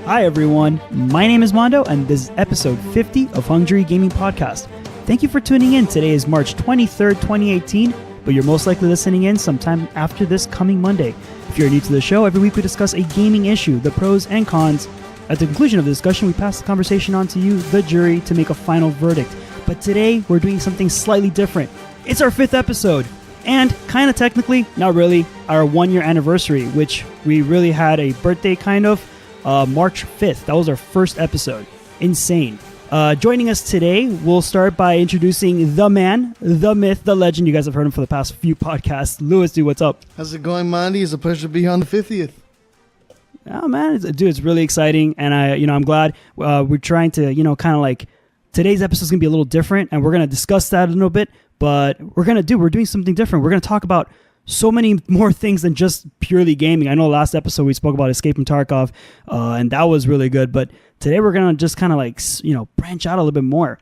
Hi everyone, my name is Mondo and this is episode 50 of Hung Jury Gaming Podcast. Thank you for tuning in. Today is March 23rd, 2018, but you're most likely listening in sometime after this coming Monday. If you're new to the show, every week we discuss a gaming issue, the pros and cons. At the conclusion of the discussion, we pass the conversation on to you, the jury, to make a final verdict. But today, we're doing something slightly different. It's our 5th episode, and kind of technically, not really, our 1-year anniversary, which we really had a birthday kind of, March 5th. That was our first episode. Insane. Joining us today, we'll start by introducing the man, the myth, the legend. You guys have heard him for the past few podcasts. Lewis, dude, what's up? How's it going, Monty? It's a pleasure to be here on the 50th. Oh, man, it's really exciting, and I'm glad we're trying to, kind of like, today's episode is going to be a little different, and we're going to discuss that a little bit, but we're doing something different. We're going to talk about so many more things than just purely gaming. I know last episode we spoke about Escape from Tarkov, and that was really good, but today we're going to just kind of like, branch out a little bit more.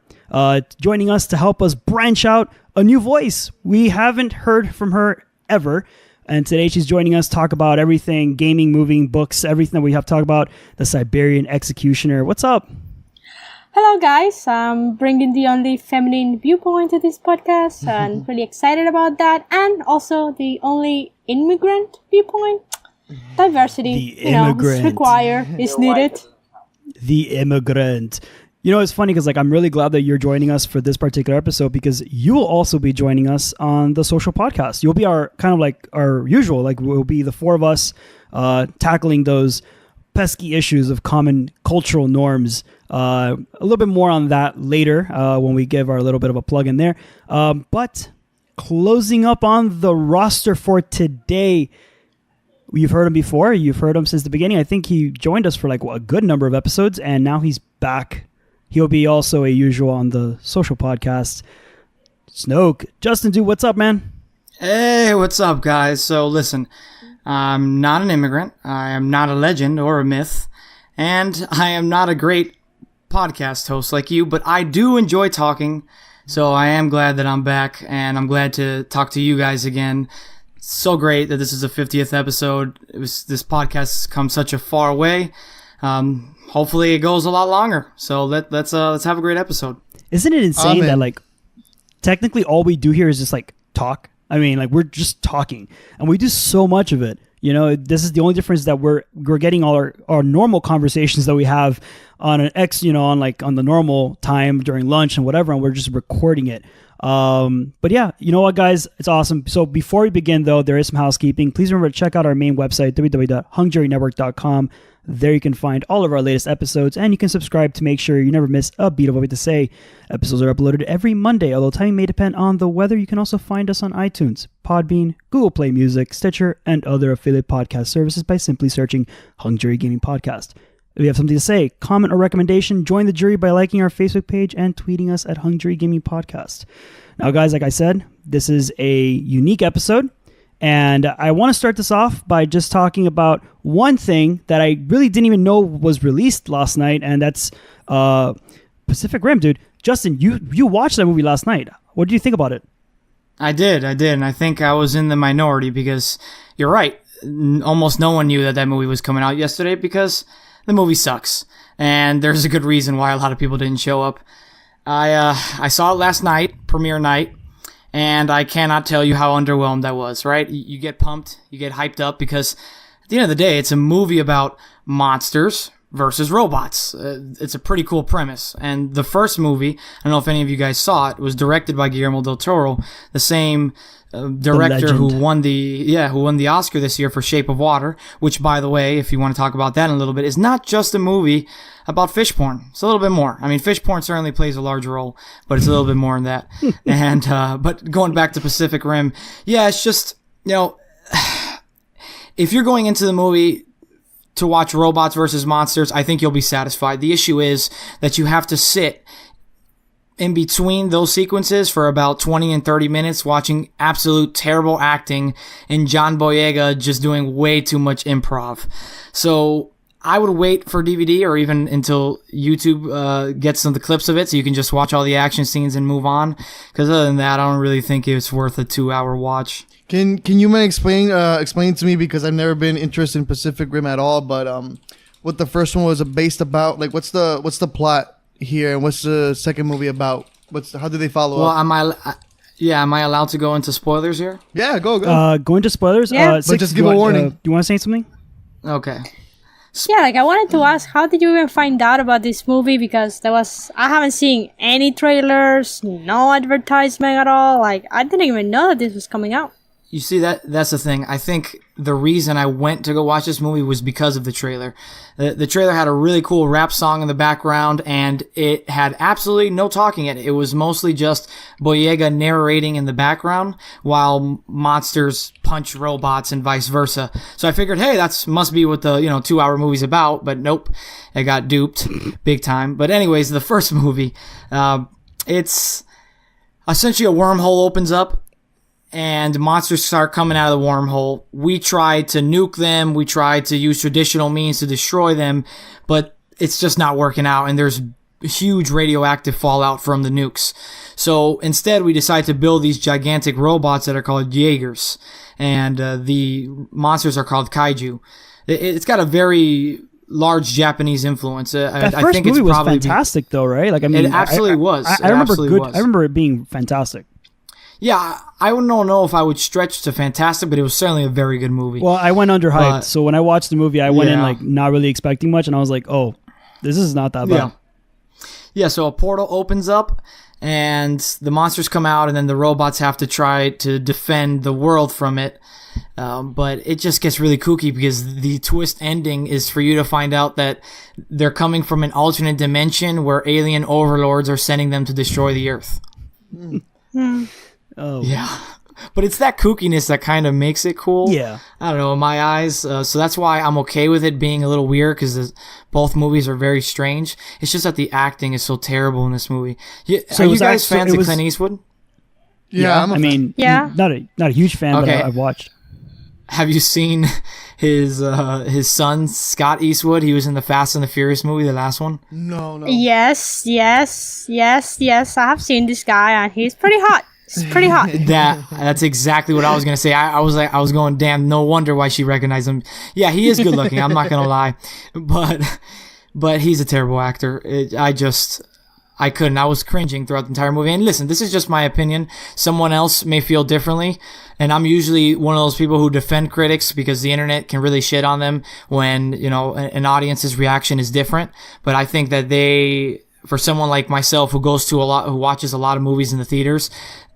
Joining us to help us branch out, a new voice. We haven't heard from her ever, and today she's joining us to talk about everything, gaming, moving, books, everything that we have to talk about, the Siberian Executioner. What's up? Hello guys, I'm bringing the only feminine viewpoint to this podcast and really excited about that, and also the only immigrant viewpoint. Diversity, is required, is needed. The immigrant. It's funny because I'm really glad that you're joining us for this particular episode because you will also be joining us on the social podcast. You'll be our kind of like our usual, we'll be the four of us tackling those pesky issues of common cultural norms. A little bit more on that later when we give our little bit of a plug in there. But closing up on the roster for today, you've heard him before. You've heard him since the beginning. I think he joined us for a good number of episodes, and now he's back. He'll be also a usual on the social podcast. Snoke. Justin, dude, what's up, man? Hey, what's up, guys? So listen, I'm not an immigrant. I am not a legend or a myth. And I am not a great podcast host like you, but I do enjoy talking. So I am glad that I'm back, and I'm glad to talk to you guys again. It's so great that this is the 50th episode. This podcast has come such a far way. Hopefully it goes a lot longer. So let's have a great episode. Isn't it insane that technically all we do here is just talk? I mean, we're just talking, and we do so much of it. This is the only difference that we're getting all our normal conversations that we have on an on the normal time during lunch and whatever, and we're just recording it. But yeah, you know what, guys? It's awesome. So before we begin, though, there is some housekeeping. Please remember to check out our main website, www.hungjurynetwork.com. There you can find all of our latest episodes, and you can subscribe to make sure you never miss a beat of what we have to say. Episodes are uploaded every Monday, although timing may depend on the weather. You can also find us on iTunes, Podbean, Google Play Music, Stitcher, and other affiliate podcast services by simply searching Hung Jury Gaming Podcast. If you have something to say, comment, or recommendation, join the jury by liking our Facebook page and tweeting us at Hung Jury Gaming Podcast. Now, guys, like I said, this is a unique episode. And I want to start this off by just talking about one thing that I really didn't even know was released last night, and that's Pacific Rim, dude. Justin, you watched that movie last night. What did you think about it? I did, and I think I was in the minority because you're right. Almost no one knew that movie was coming out yesterday because the movie sucks, and there's a good reason why a lot of people didn't show up. I saw it last night, premiere night. And I cannot tell you how underwhelmed I was, right? You get pumped, you get hyped up because at the end of the day, it's a movie about monsters versus robots. It's a pretty cool premise. And the first movie, I don't know if any of you guys saw it, was directed by Guillermo del Toro, the same director who won the Oscar this year for Shape of Water, which, by the way, if you want to talk about that in a little bit, is not just a movie about fish porn. It's a little bit more. I mean, fish porn certainly plays a large role, but it's a little bit more than that. And but going back to Pacific Rim, yeah, it's just, if you're going into the movie to watch robots versus monsters, I think you'll be satisfied. The issue is that you have to sit in between those sequences for about 20 and 30 minutes watching absolute terrible acting and John Boyega just doing way too much improv. So I would wait for DVD or even until YouTube gets some of the clips of it so you can just watch all the action scenes and move on. Because other than that, I don't really think it's worth a 2-hour watch. Can you explain to me, because I've never been interested in Pacific Rim at all, but what the first one was based about? Like, what's the plot here, and what's the second movie about? How do they follow Well, up? am I allowed to go into spoilers here? Yeah, go. Going to spoilers. Yeah. But just give a warning. Do you want to say something? Okay. Yeah, like I wanted to ask, how did you even find out about this movie? Because I haven't seen any trailers, no advertisement at all. Like, I didn't even know that this was coming out. You see, that's the thing. I think the reason I went to go watch this movie was because of the trailer. The trailer had a really cool rap song in the background, and it had absolutely no talking in it. It was mostly just Boyega narrating in the background while monsters punch robots and vice versa. So I figured, hey, that must be what the 2-hour movie's about. But nope, I got duped big time. But anyways, the first movie, it's essentially a wormhole opens up. And monsters start coming out of the wormhole. We try to nuke them. We try to use traditional means to destroy them, but it's just not working out. And there's huge radioactive fallout from the nukes. So instead, we decide to build these gigantic robots that are called Jaegers. And the monsters are called kaiju. It's got a very large Japanese influence. That I first think movie it's was probably fantastic, though, right? Like, I mean, it absolutely was. I remember absolutely was. I remember it being fantastic. Yeah, I don't know if I would stretch to fantastic, but it was certainly a very good movie. Well, I went under hyped, so when I watched the movie, I went in Yeah. like not really expecting much, and I was like, "Oh, this is not that bad." Yeah, so a portal opens up, and the monsters come out, and then the robots have to try to defend the world from it. But it just gets really kooky because the twist ending is for you to find out that they're coming from an alternate dimension where alien overlords are sending them to destroy the Earth. Oh, Yeah. But it's that kookiness that kind of makes it cool. Yeah. I don't know, in my eyes. So that's why I'm okay with it being a little weird, because both movies are very strange. It's just that the acting is so terrible in this movie. So are it you guys was so fans it of was- Clint Eastwood? Yeah, I'm a I mean, Yeah. not a huge fan, Okay. but I've watched. Have you seen his son, Scott Eastwood? He was in the Fast and the Furious movie, the last one. No. Yes. I have seen this guy, and he's pretty hot. He's pretty hot. That's exactly what I was gonna say. I was going, damn, no wonder why she recognized him. Yeah, he is good looking. I'm not gonna lie, but he's a terrible actor. I couldn't. I was cringing throughout the entire movie. And listen, this is just my opinion. Someone else may feel differently. And I'm usually one of those people who defend critics because the internet can really shit on them when, an audience's reaction is different. But I think that for someone like myself who watches a lot of movies in the theaters,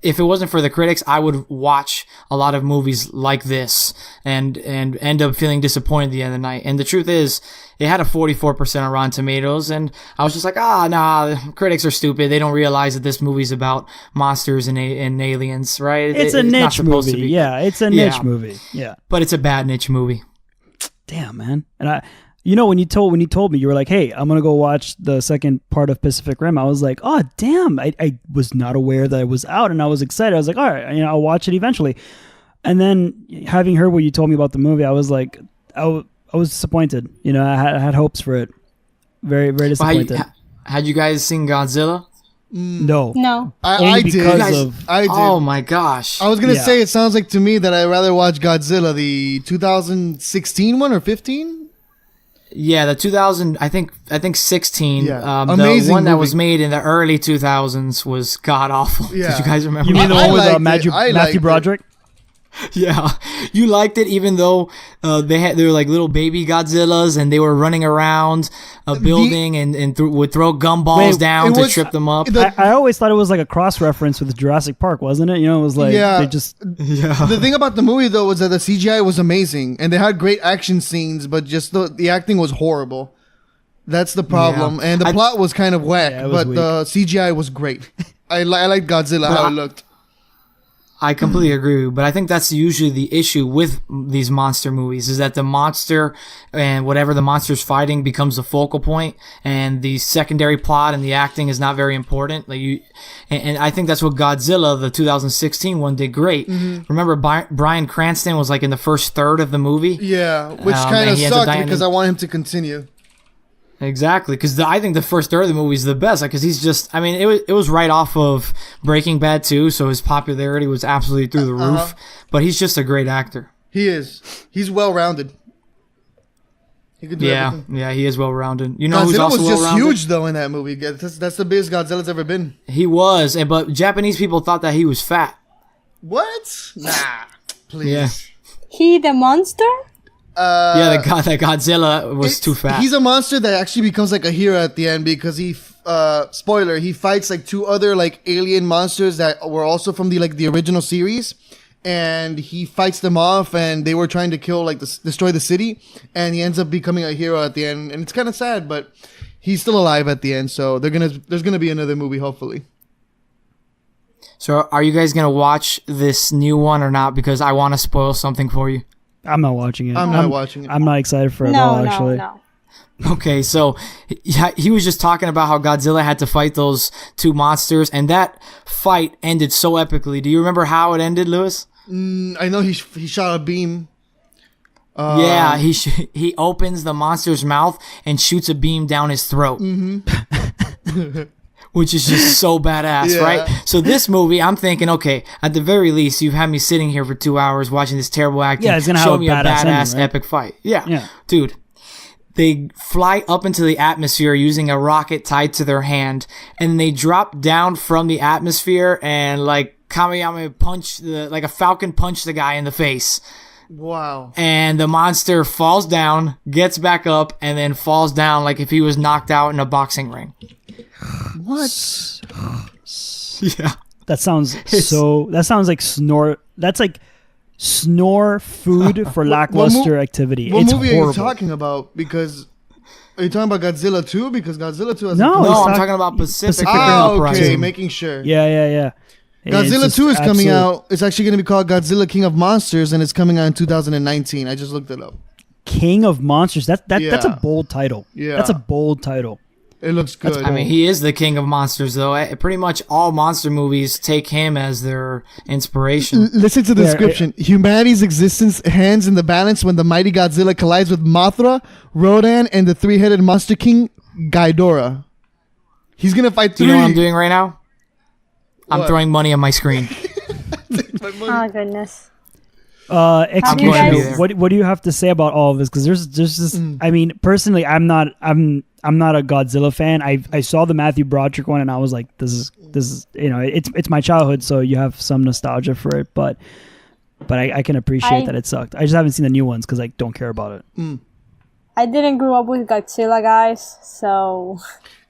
if it wasn't for the critics, I would watch a lot of movies like this and end up feeling disappointed at the end of the night. And the truth is, it had a 44% on Rotten Tomatoes, and I was just like, nah, critics are stupid. They don't realize that this movie's about monsters and aliens, right? It's a not niche supposed to movie. be. Yeah, it's a niche movie. Yeah. But it's a bad niche movie. Damn, man. And when you told me, you were like, "Hey, I'm gonna go watch the second part of Pacific Rim." I was like, "Oh, damn!" I was not aware that it was out, and I was excited. I was like, "All right, I'll watch it eventually." And then having heard what you told me about the movie, I was like, I was disappointed. I had hopes for it. Very, very disappointed. Had you guys seen Godzilla? No. I did. I did. Oh my gosh! I was gonna Yeah. say it sounds like to me that I'd rather watch Godzilla, the 2016 one or 15. Yeah, the 2000, I think 16. Yeah. The Amazing one that movie. was made in the early 2000s was god awful. Yeah. Did you guys remember? You mean the I one with liked it. Matthew I liked Matthew it. Broderick? Yeah, you liked it, even though they were like little baby Godzillas, and they were running around a building and would throw gumballs Wait, down it to was- trip them up. I always thought it was like a cross reference with Jurassic Park, wasn't it? It was like Yeah. they just Yeah, The thing about the movie though was that the CGI was amazing and they had great action scenes, but just the acting was horrible. That's the problem, Yeah. and the plot was kind of whack, Yeah, it was but the CGI was great. I liked Godzilla how it looked. I completely agree with you, but I think that's usually the issue with these monster movies, is that the monster and whatever the monster's fighting becomes the focal point, and the secondary plot and the acting is not very important. And I think that's what Godzilla, the 2016 one, did great. Remember, Bryan Cranston was like in the first third of the movie? Yeah, which Oh, kind man, of he ends up sucked dying because in- I want him to continue. Exactly, because I think the first third of the movie is the best. Because he's just, it was right off of Breaking Bad too, so his popularity was absolutely through the roof. But he's just a great actor. He is. He's well rounded. He could do Yeah, everything. yeah, he is well rounded. You know who's Godzilla also was well just rounded? huge though in that movie. That's the biggest Godzilla's ever been. He was, but Japanese people thought that he was fat. What? Nah, please. Yeah. He the monster? Yeah, that Godzilla was too fat. He's a monster that actually becomes like a hero at the end because spoiler, he fights like two other like alien monsters that were also from the original series, and he fights them off, and they were trying to kill destroy the city, and he ends up becoming a hero at the end, and it's kind of sad, but he's still alive at the end, so there's gonna be another movie hopefully. So are you guys going to watch this new one or not? Because I want to spoil something for you. I'm not watching it. I'm not watching it. I'm not excited for it at all, actually. No. Okay, so he was just talking about how Godzilla had to fight those two monsters, and that fight ended so epically. Do you remember how it ended, Lewis? I know he shot a beam. Yeah, he opens the monster's mouth and shoots a beam down his throat. Which is just so badass, Yeah. right? So this movie, I'm thinking, okay, at the very least, you've had me sitting here for 2 hours watching this terrible acting. Yeah, it's gonna show have a me a badass badass ending, right? epic fight. Yeah. Yeah. Dude. They fly up into the atmosphere using a rocket tied to their hand, and they drop down from the atmosphere and like Kamehameha punch like a falcon punch the guy in the face. Wow. And the monster falls down, gets back up, and then falls down like if he was knocked out in a boxing ring. What? Yeah. That sounds like snore. That's like snore food for lackluster activity. What It's movie horrible. are you talking about? Because are you talking about Godzilla 2? Because Godzilla 2 has No, a he's No, I'm talk- talking about Pacific Pacific Rim Rim okay, Uprising. making sure. Yeah. It's Godzilla just 2 is coming absolute- out. It's actually going to be called Godzilla King of Monsters, and it's coming out in 2019. I just looked it up. King of Monsters. That's a Yeah. bold title. Yeah. That's a bold title. It looks good. I mean, he is the king of monsters, though. Pretty much all monster movies take him as their inspiration. Listen to the Yeah, description. Humanity's existence hangs in the balance when the mighty Godzilla collides with Mothra, Rodan, and the three-headed monster king, Ghidorah. He's going to fight Do three. you know what I'm doing right now? I'm What? throwing money on my screen. Oh goodness. Executioner, guys- what do you have to say about all of this? Because there's this. I mean, personally, I'm not a Godzilla fan. I saw the Matthew Broderick one, and I was like, this is it's my childhood, so you have some nostalgia for it, but I can appreciate that it sucked. I just haven't seen the new ones because I don't care about it. I didn't grow up with Godzilla, guys, so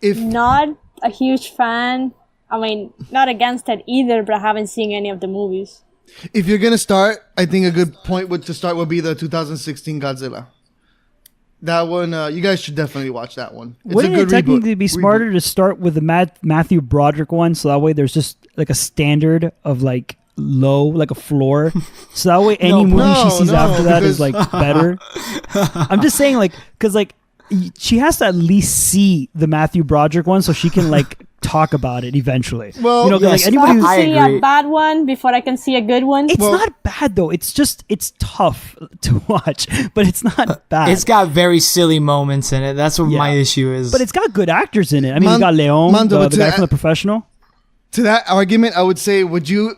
If not a huge fan. I mean, not against it either, but I haven't seen any of the movies. If you're gonna start, I think a good point to start would be the 2016 Godzilla. That one, you guys should definitely watch that one. It's Wouldn't a good it technically reboot. be smarter to start with the Matthew Broderick one, so that way there's just like a standard of like low, like a floor, so that way any movie she sees after that is like better. I'm just saying, like, because like she has to at least see the Matthew Broderick one so she can like talk about it eventually. Well, 'cause, yes, like anybody I who's have to see agree. a bad one before I can see a good one. it's Well- not bad though. It's tough to watch, but it's not bad. It's got very silly moments in it. That's what Yeah. my issue is. but it's got good actors in it. I mean, you Man- got Leon, Mando, the but guy to- from The Professional. To that argument, I would say, would you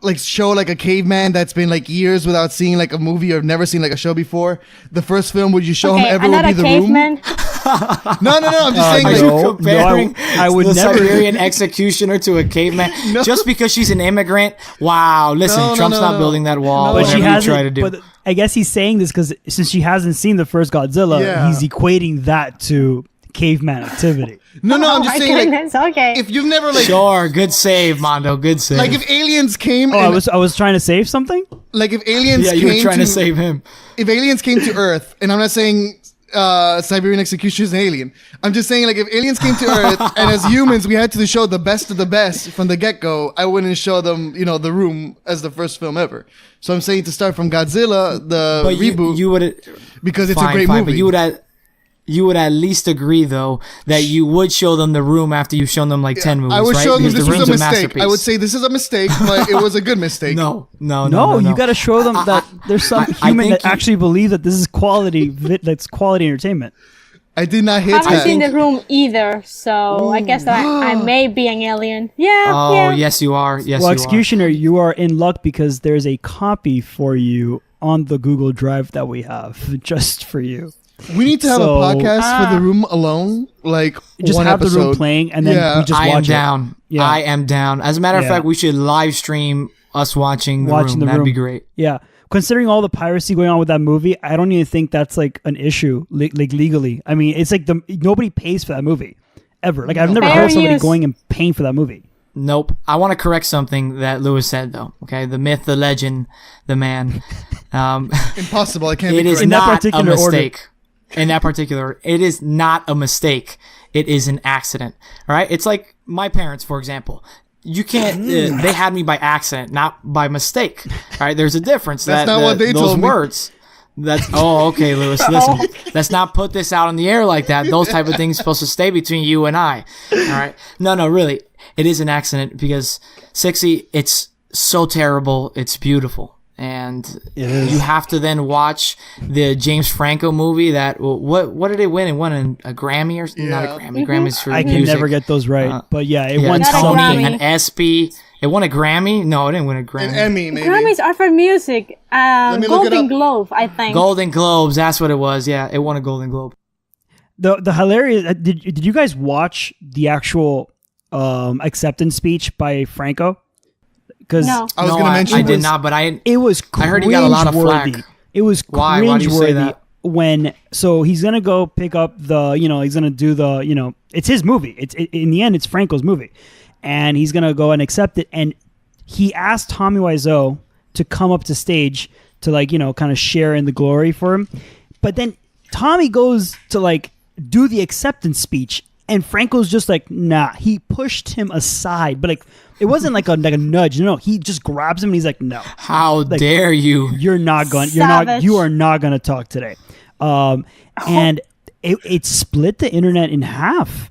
like show like a caveman that's been like years without seeing like a movie or never seen like a show before? The first film, would you show him Okay, ever I'm would not be a the caveman. room? No. I'm just saying. Are Like, you No, comparing I would the never- Siberian Executioner to a caveman just because she's an immigrant? Wow, listen, No, Trump's not no. building that wall. No. But whatever she you hasn't. try to do. But I guess he's saying this because since she hasn't seen the first Godzilla, Yeah. he's equating that to caveman activity. no, I'm Oh just my saying. Like, goodness, okay. if you've never like, Sure, good save, Mondo. Good save. like if aliens came, Oh, and, I was trying to save something. like if aliens yeah, you were came trying to save him. if aliens came to Earth, and I'm not saying Siberian Executioner is an alien. I'm just saying, like, if aliens came to Earth and as humans we had to show the best of the best from the get-go, I wouldn't show them, The Room as the first film ever. So I'm saying to start from Godzilla, the But reboot, you would because it's fine, a great fine, movie. But you would at least agree though that you would show them The Room after you've shown them like 10 movies, I would right? show them Because this The was Room's a mistake. masterpiece. I would say this is a mistake, but it was a good mistake. no. No, you got to show them that there's some I human think that actually believes that this is quality. That's quality entertainment. I did not hit I haven't that. seen the room either, so I guess that I may be an alien. Yeah, Oh, yeah. yes you are. Yes Well, you Executioner, you are in luck because there's a copy for you on the Google Drive that we have just for you. We need to have So- a podcast for the room alone, like Just one have the room episode. playing, and then Yeah. we just I am watch it. down. Yeah. I am down. As a matter of Yeah. fact, we should live stream us watching the room. That'd be great. Yeah. Considering all the piracy going on with that movie, I don't even think that's like an issue, like legally. I mean, it's like nobody pays for that movie ever. Like I've never Fair heard of somebody use. going and paying for that movie. Nope. I want to correct something that Lewis said, though. Okay, the myth, the legend, the man. Impossible. I can't It be is correct. In that not a particular order. mistake. In that particular, it is not a mistake. It is an accident. All right. It's like my parents, for example. You can't. They had me by accident, not by mistake. All right. There's a difference. That's not what they those told me. words. That's okay, Lewis. Listen, let's not put this out in the air like that. Those type of things are supposed to stay between you and I. All right. No, really, it is an accident because 60. It's so terrible. It's beautiful. And you have to then watch the James Franco movie that what did it win? It won a Grammy or not a Grammy. Grammys for I can music. never get those right, but yeah, it Yeah, won Not a something. Grammy. an ESPY. It won a Grammy. No, it didn't win a Grammy. An Emmy, maybe. Grammys are for music. me look it Golden up. Globe, I think. Golden Globes. That's what it was. Yeah, it won a Golden Globe. The hilarious. Did you guys watch the actual acceptance speech by Franco? Because No. I was going to mention I did this. not, but I it was I heard he got a lot of cringeworthy. flack. It was Why? Why do you say cringeworthy that? when he's gonna go pick up he's gonna do it's his movie. In the end it's Franco's movie, and he's gonna go and accept it. And he asked Tommy Wiseau to come up to stage to kind of share in the glory for him, but then Tommy goes to do the acceptance speech. And Franco's just like, nah. He pushed him aside, but it wasn't like a nudge. No, he just grabs him and he's like, no, how dare you? you are not gonna talk today. And it split the internet in half.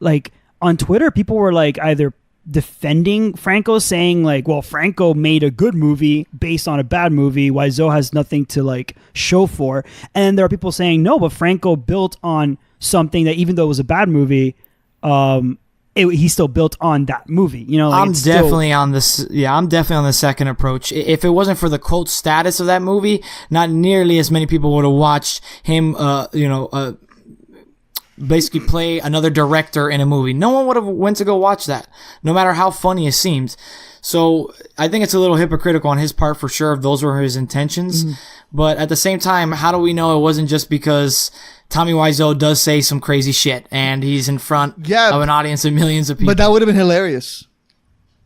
Like on Twitter, people were like either defending Franco, saying well, Franco made a good movie based on a bad movie. Wiseau has nothing to show for. And there are people saying no, but Franco built on something that even though it was a bad movie, he still built on that movie. I'm definitely on this. Yeah, I'm definitely on the second approach. If it wasn't for the cult status of that movie, not nearly as many people would have watched him. Basically play another director in a movie. No one would have went to go watch that, no matter how funny it seemed. So I think it's a little hypocritical on his part for sure if those were his intentions. But at the same time, how do we know it wasn't just because Tommy Wiseau does say some crazy shit and he's in front of an audience of millions of people? But that would have been hilarious.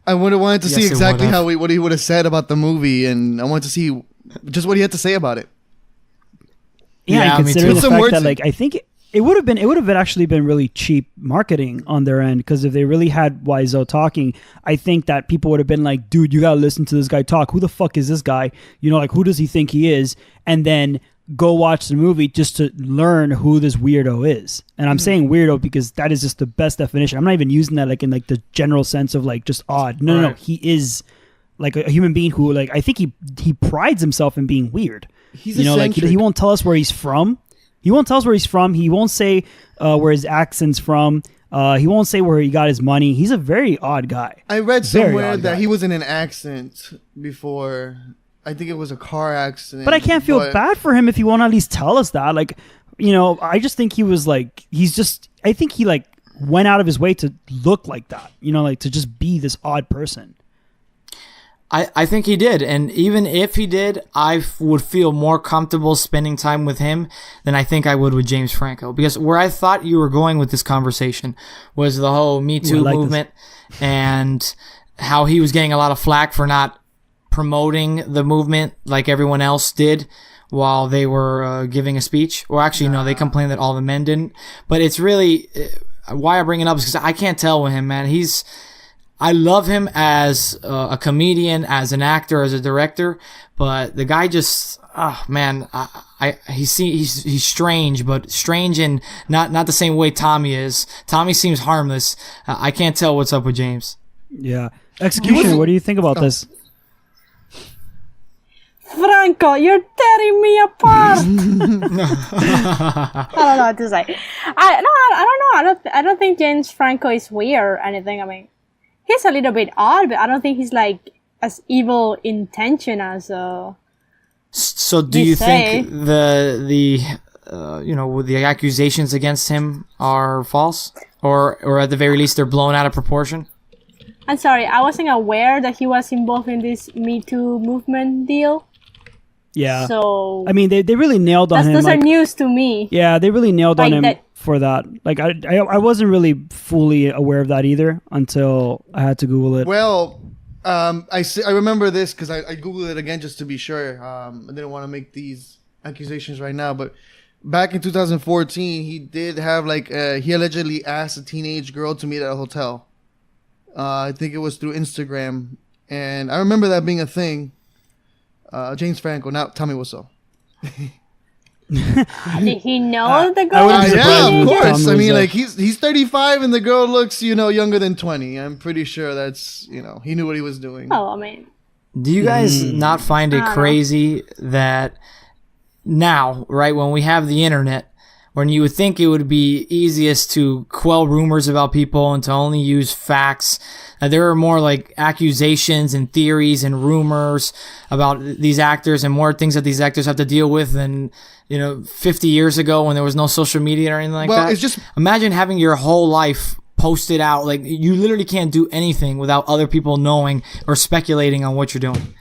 I would have wanted to see Yes, it exactly would've. what he would have said about the movie, and I wanted to see just what he had to say about it. Yeah, and me considering too. the Put some fact words that in. I think it would have actually been really cheap marketing on their end, because if they really had Wiseau talking, I think that people would have been like, dude, you gotta listen to this guy talk. Who the fuck is this guy? Who does he think he is? And then go watch the movie just to learn who this weirdo is. And I'm saying weirdo because that is just the best definition. I'm not even using that in the general sense of just odd. No. Right. He is a human being who I think he prides himself in being weird. He's he eccentric. won't tell us where he's from. He won't tell us where he's from. He won't say where his accent's from. He won't say where he got his money. He's a very odd guy. I read Very somewhere odd that guy. he was in an accident before. I think it was a car accident. But I can't feel bad for him if he won't at least tell us that. I just think he was I think he went out of his way to look like that. To just be this odd person. I think he did, and even if he did, I would feel more comfortable spending time with him than I think I would with James Franco. Because where I thought you were going with this conversation was the whole Me Too movement and how he was getting a lot of flack for not promoting the movement like everyone else did while they were giving a speech. Or actually, no, they complained that all the men didn't. But it's really why I bring it up is because I can't tell with him, man. I love him as a comedian, as an actor, as a director, but the guy just, he's strange, but strange in not the same way Tommy is. Tommy seems harmless. I can't tell what's up with James. Yeah. Executioner, what do you think about this? Franco, you're tearing me apart. I don't know what to say. I don't know. I don't think James Franco is weird or anything. I mean, he's a little bit odd, but I don't think he's as evil intention as So do You you say. think the the accusations against him are false, or at the very least they're blown out of proportion? I'm sorry, I wasn't aware that he was involved in this Me Too movement deal. Yeah. So I mean, they really nailed on him. those are news to me. Yeah, they really nailed on Like him that- for that. Like I wasn't really fully aware of that either until I had to Google it. Well, I remember this because I Googled it again just to be sure. I didn't want to make these accusations right now, but back in 2014, he did have he allegedly asked a teenage girl to meet at a hotel. I think it was through Instagram, and I remember that being a thing. James Franco, now tell me what's up. Did he know the I girl? wouldn't was be a surprised Yeah, of if teenager? course. Tom I mean, was, he's 35 and the girl looks, younger than 20. I'm pretty sure that's, he knew what he was doing. Oh, I mean, Do you guys not find it I don't know. crazy that now, right, when we have the internet, when you would think it would be easiest to quell rumors about people and to only use facts, there are more like accusations and theories and rumors about these actors and more things that these actors have to deal with than 50 years ago when there was no social media or anything like Well, that. it's just- Imagine having your whole life posted out. Like, you literally can't do anything without other people knowing or speculating on what you're doing.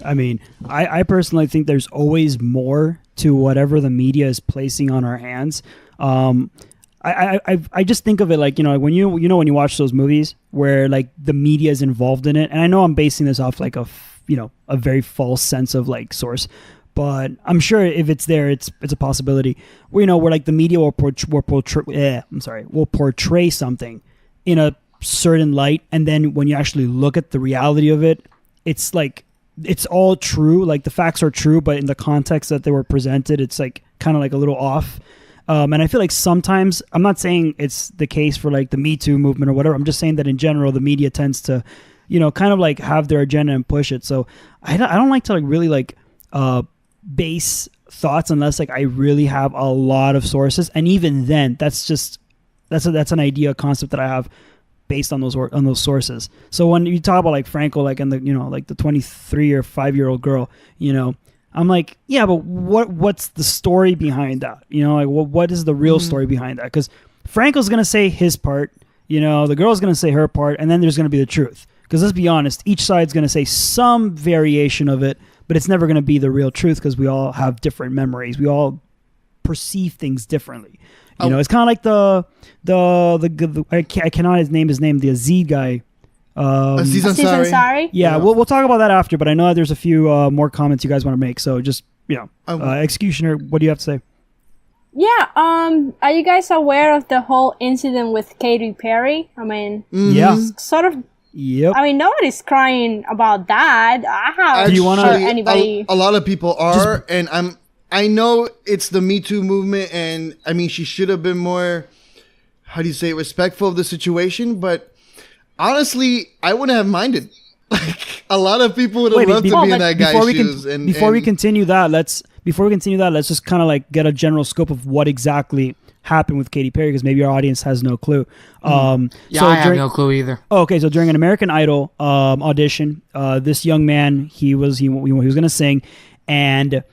I mean, I personally think there's always more to whatever the media is placing on our hands. I just think of it like, when you watch those movies where like the media is involved in it, and I know I'm basing this off like a very false sense of like source, but I'm sure if it's there, it's a possibility. Where like the media will portray something in a certain light, and then when you actually look at the reality of it, it's like it's all true. Like the facts are true, but in the context that they were presented, it's like kind of like a little off. And I feel like sometimes, I'm not saying it's the case for like the Me Too movement or whatever. I'm just saying that in general, the media tends to, kind of like have their agenda and push it. So I don't like to like really like base thoughts unless like I really have a lot of sources. And even then, that's an idea, concept that I have based on those sources. So when you talk about like Franco, like and the like the 23 or 5-year-old girl, I'm like, yeah, but what's the story behind that? Like what is the real story behind that? Because Franco's gonna say his part, the girl's gonna say her part, and then there's gonna be the truth. Because let's be honest, each side's gonna say some variation of it, but it's never gonna be the real truth because we all have different memories. We all perceive things differently. It's kind of like the I cannot name his name, the Azid guy. Aziz Aziz Ansari. Ansari? Yeah, we'll talk about that after, but I know there's a few more comments you guys want to make. So just, Executioner, what do you have to say? Yeah, are you guys aware of the whole incident with Katy Perry? I mean, Yeah. sort of, Yep. I mean, nobody's crying about that. I haven't Do you wanna- heard anybody. A lot of people are, and I know it's the Me Too movement, and I mean, she should have been more, how do you say, respectful of the situation, but honestly, I wouldn't have minded. Like, a lot of people would have loved to be in that guy's shoes. Before we continue that, let's just kind of like get a general scope of what exactly happened with Katy Perry, because maybe our audience has no clue. I have no clue either. Okay, so during an American Idol audition, this young man, he was going to sing, and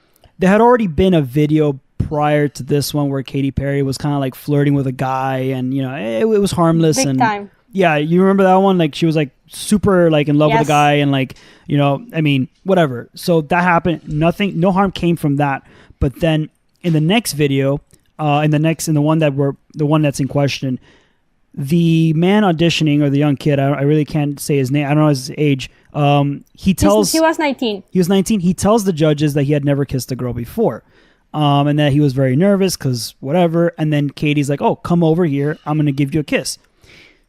there had already been a video prior to this one where Katy Perry was kind of like flirting with a guy, and it was harmless. Big and time. Yeah, you remember that one? Like she was like super like in love with Yes. the guy, and like I mean, whatever. So that happened. No harm came from that. But then in the next video, in the one that's in question, the man auditioning, or the young kid, I really can't say his name. I don't know his age. He was 19. He was 19. He tells the judges that he had never kissed a girl before. And that he was very nervous because whatever. And then Katie's like, oh, come over here. I'm going to give you a kiss.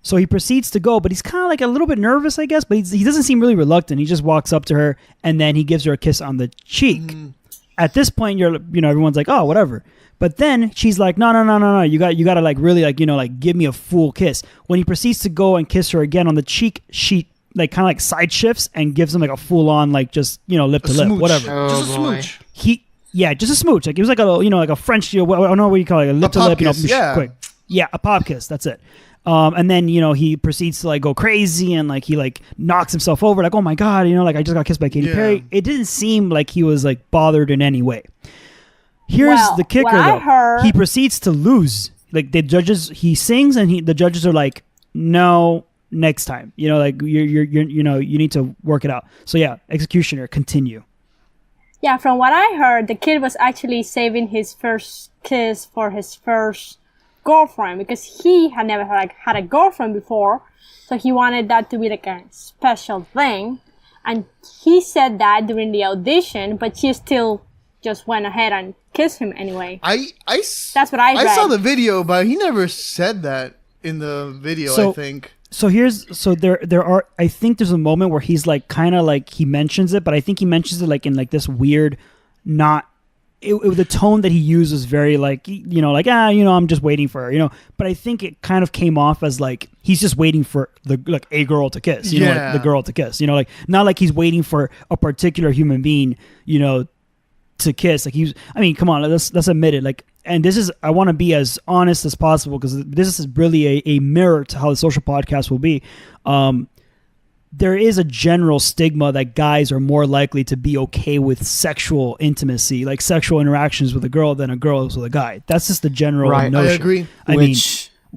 So he proceeds to go, but he's kind of like a little bit nervous, I guess. But he doesn't seem really reluctant. He just walks up to her, and then he gives her a kiss on the cheek. At this point, everyone's like, oh, whatever. But then she's like, no. You got to like really like, like give me a full kiss. When he proceeds to go and kiss her again on the cheek, she like kind of like side shifts and gives him like a full on like just, lip to lip, whatever. Just a boy. smooch. Just a smooch. Like it was like a like a French, I don't know what you call it, a lip to pop lip, kiss, yeah. quick. Yeah, a pop kiss. That's it. And then he proceeds to like go crazy and like he like knocks himself over, like, oh my god, like I just got kissed by Katy Perry. It didn't seem like he was like bothered in any way. Here's Well, the kicker, what I though. heard- He proceeds to lose. Like the judges, he sings, and the judges are like, "No, next time. You know, like you need to work it out." So yeah, Executioner, continue. Yeah, from what I heard, the kid was actually saving his first kiss for his first girlfriend because he had never had a girlfriend before, so he wanted that to be like a special thing. And he said that during the audition, but she still just went ahead and kissed him anyway. That's what I read. I saw the video, but he never said that in the video. I think. So there are, I think there's a moment where he's like kind of like he mentions it, but I think he mentions it like in like this weird, the tone that he used was very like, like, I'm just waiting for her, but I think it kind of came off as like he's just waiting for a girl to kiss, like the girl to kiss, like not like he's waiting for a particular human being, to kiss. Like come on, let's admit it. Like, and this is, I want to be as honest as possible because this is really a mirror to how the social podcast will be. There is a general stigma that guys are more likely to be okay with sexual intimacy, like sexual interactions with a girl than a girl is with a guy. That's just the general notion. I agree. I mean,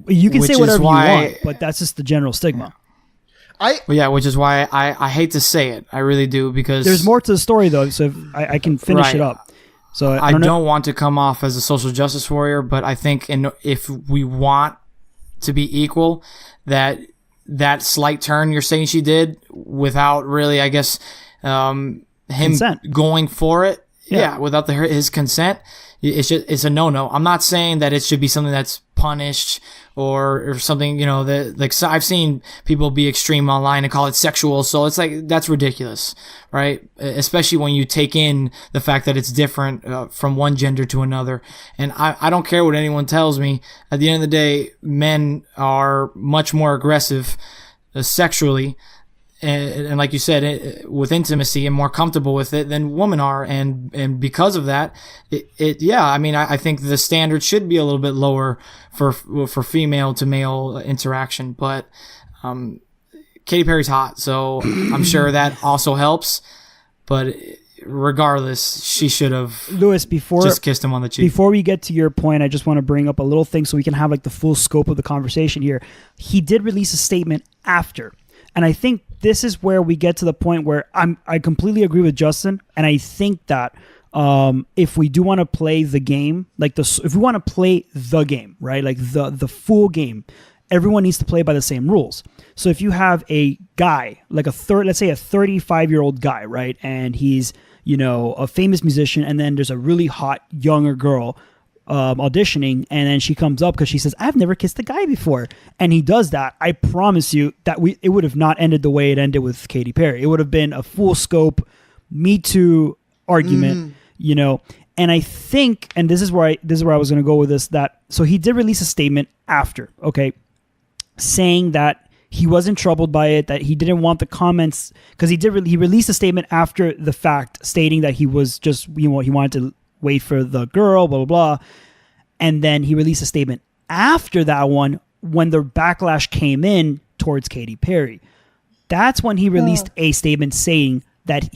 you can say whatever you want, but that's just the general stigma. Which is why I hate to say it. I really do, because there's more to the story though, so if I can finish it up. So I don't want to come off as a social justice warrior, but I think if we want to be equal, that slight turn you're saying she did without really, I guess, him consent. Going for it, without his consent, it's a no-no. I'm not saying that it should be something that's punished or something, that like, so I've seen people be extreme online and call it sexual. So it's like, that's ridiculous, right? Especially when you take in the fact that it's different from one gender to another. And I don't care what anyone tells me. At the end of the day, men are much more aggressive sexually. And like you said, with intimacy and more comfortable with it than women are. And because of that, I think the standard should be a little bit lower for female to male interaction. But Katy Perry's hot, so I'm sure that also helps. But regardless, she should have just kissed him on the cheek. Before we get to your point, I just want to bring up a little thing so we can have like the full scope of the conversation here. He did release a statement after. And I think this is where we get to the point where I completely agree with Justin, and I think that if we do want to play the game, if we want to play the game, right, like the full game, everyone needs to play by the same rules. So if you have a guy, like let's say a 35-year-old guy, right, and he's a famous musician, and then there's a really hot younger girl auditioning, and then she comes up because she says, "I've never kissed a guy before," and he does that. I promise you that it would have not ended the way it ended with Katy Perry. It would have been a full scope Me Too argument, And I think, and this is where I was going to go with this. So he did release a statement after, okay, saying that he wasn't troubled by it, that he didn't want the comments, because he released a statement after the fact stating that he was just he wanted to wait for the girl, blah, blah, blah. And then he released a statement after that one when the backlash came in towards Katy Perry. That's when he released a statement saying that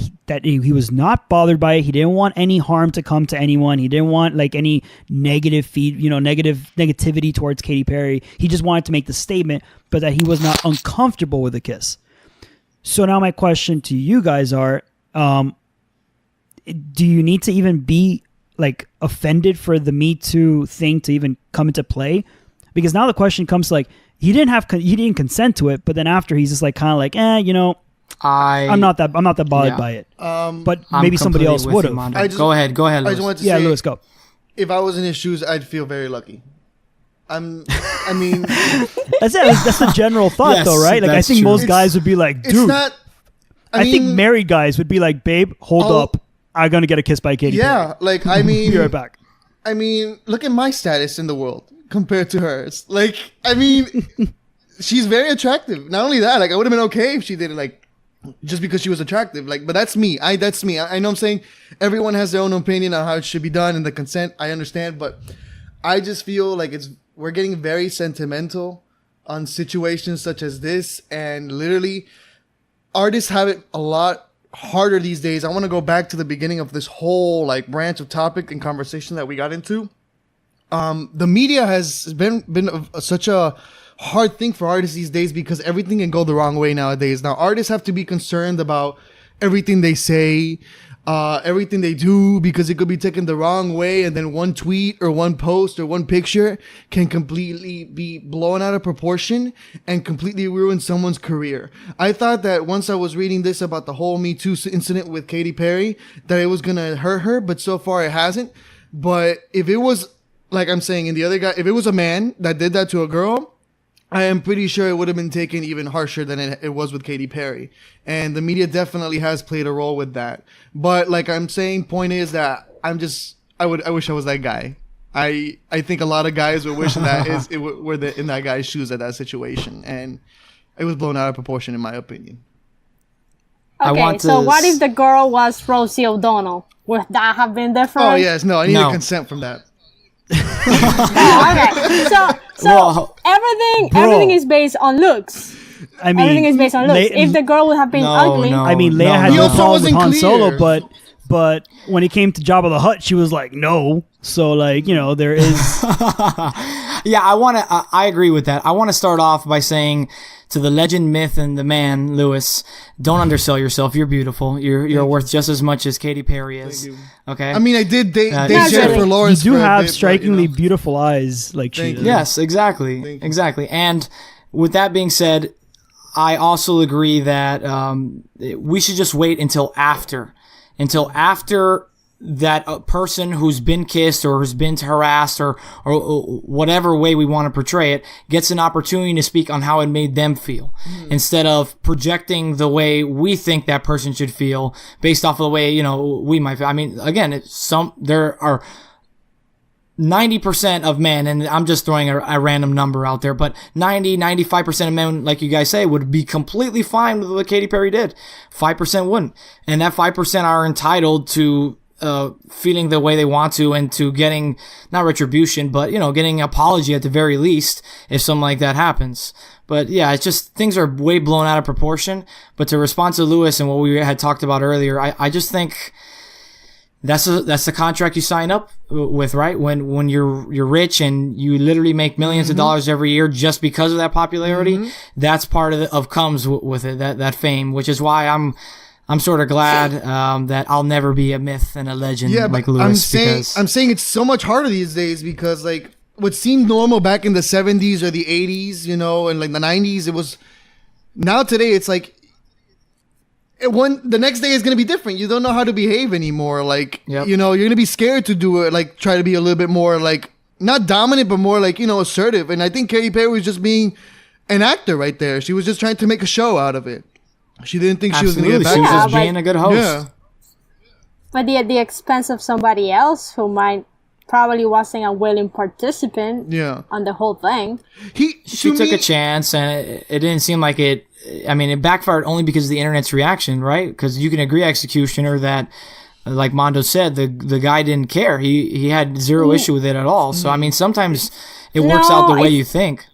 he was not bothered by it. He didn't want any harm to come to anyone. He didn't want like any negative negativity towards Katy Perry. He just wanted to make the statement, but that he was not uncomfortable with the kiss. So now my question to you guys are, do you need to even be like offended for the Me Too thing to even come into play? Because now the question comes to, like, he didn't consent to it, but then after he's just like kind of like, I'm not that bothered by it. But maybe somebody else would have. Go ahead. I just wanted to say, Lewis, go. If I was in his shoes, I'd feel very lucky. I mean, that's it. That's the general thought, yes, though, right? Like, I think true. most guys would be like, dude. It's not. I think married guys would be like, babe, hold up. I'm going to get a kiss by Katy Perry. Yeah, like, I mean. Be right back. I mean, look at my status in the world compared to hers. Like, I mean, she's very attractive. Not only that, like, I would have been okay if she did it, like, just because she was attractive. Like, but that's me. That's me. I know I'm saying everyone has their own opinion on how it should be done and the consent. I understand, but I just feel like we're getting very sentimental on situations such as this, and literally, artists have it a lot harder these days, I want to go back to the beginning of this whole like branch of topic and conversation that we got into. The media has been such a hard thing for artists these days because everything can go the wrong way nowadays. Now, artists have to be concerned about everything they say, everything they do, because it could be taken the wrong way, and then one tweet or one post or one picture can completely be blown out of proportion and completely ruin someone's career. I thought that once I was reading this about the whole Me Too incident with Katy Perry, that it was gonna hurt her, but so far it hasn't. But if it was, like I'm saying, in the other guy, if it was a man that did that to a girl, I am pretty sure it would have been taken even harsher than it was with Katy Perry. And the media definitely has played a role with that. But like I'm saying, point is that I wish I was that guy. I think a lot of guys would wish that were in that guy's shoes at that situation. And it was blown out of proportion in my opinion. Okay, so what if the girl was Rosie O'Donnell? Would that have been different? Oh yes, no, I need a consent from that. Okay, so everything is based on looks. I mean, everything is based on looks. If the girl would have been ugly, I mean, Leia had no problem with Han Solo, but when it came to Jabba the Hutt, she was like, no. So like, there is. Yeah, I agree with that. I want to start off by saying to the legend, myth, and the man, Lewis, don't undersell yourself. You're beautiful. You're worth just as much as Katy Perry is. Okay. I mean, I did date Jennifer Lawrence. You do have strikingly beautiful eyes, like she does. Yes, exactly. And with that being said, I also agree that we should just wait until after that person who's been kissed or who's been harassed or whatever way we want to portray it gets an opportunity to speak on how it made them feel instead of projecting the way we think that person should feel based off of the way, we might feel. I mean, again, there are 90% of men, and I'm just throwing a random number out there, but 95% of men, like you guys say, would be completely fine with what Katy Perry did. 5% wouldn't. And that 5% are entitled to feeling the way they want to and to getting, not retribution, but, getting an apology at the very least if something like that happens. But yeah, it's just, things are way blown out of proportion. But to respond to Lewis and what we had talked about earlier, I just think that's the contract you sign up with, right? When you're rich and you literally make millions of dollars every year just because of that popularity, that's part of comes with it, that fame, which is why I'm sort of glad that I'll never be a myth and a legend like Lewis. I'm saying it's so much harder these days because like what seemed normal back in the 70s or the 80s, and like the 90s, it was now today it's like the next day is going to be different. You don't know how to behave anymore. Like, you're going to be scared to do it, like try to be a little bit more like not dominant, but more like, assertive. And I think Katy Perry was just being an actor right there. She was just trying to make a show out of it. She didn't think she was going to get back. She was just being a good host. Yeah. But at the expense of somebody else who probably wasn't a willing participant on the whole thing. She took a chance, and it didn't seem like it. I mean, it backfired only because of the internet's reaction, right? Because you can agree, Executioner, that, like Mondo said, the guy didn't care. He had zero issue with it at all. So, I mean, sometimes it works out the way you think.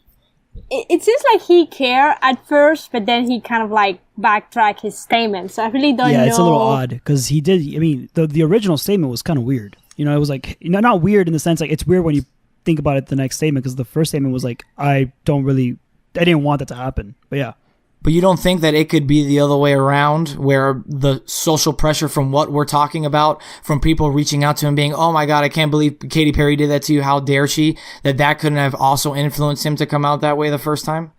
It seems like he cared at first, but then he kind of like backtracked his statement. So I really don't know. Yeah, it's a little odd because he did. I mean, the original statement was kind of weird. It was like, not weird in the sense like it's weird when you think about it. The next statement, because the first statement was like, I didn't want that to happen. But yeah. But you don't think that it could be the other way around, where the social pressure from what we're talking about, from people reaching out to him being, oh my God, I can't believe Katy Perry did that to you. How dare she? That couldn't have also influenced him to come out that way the first time?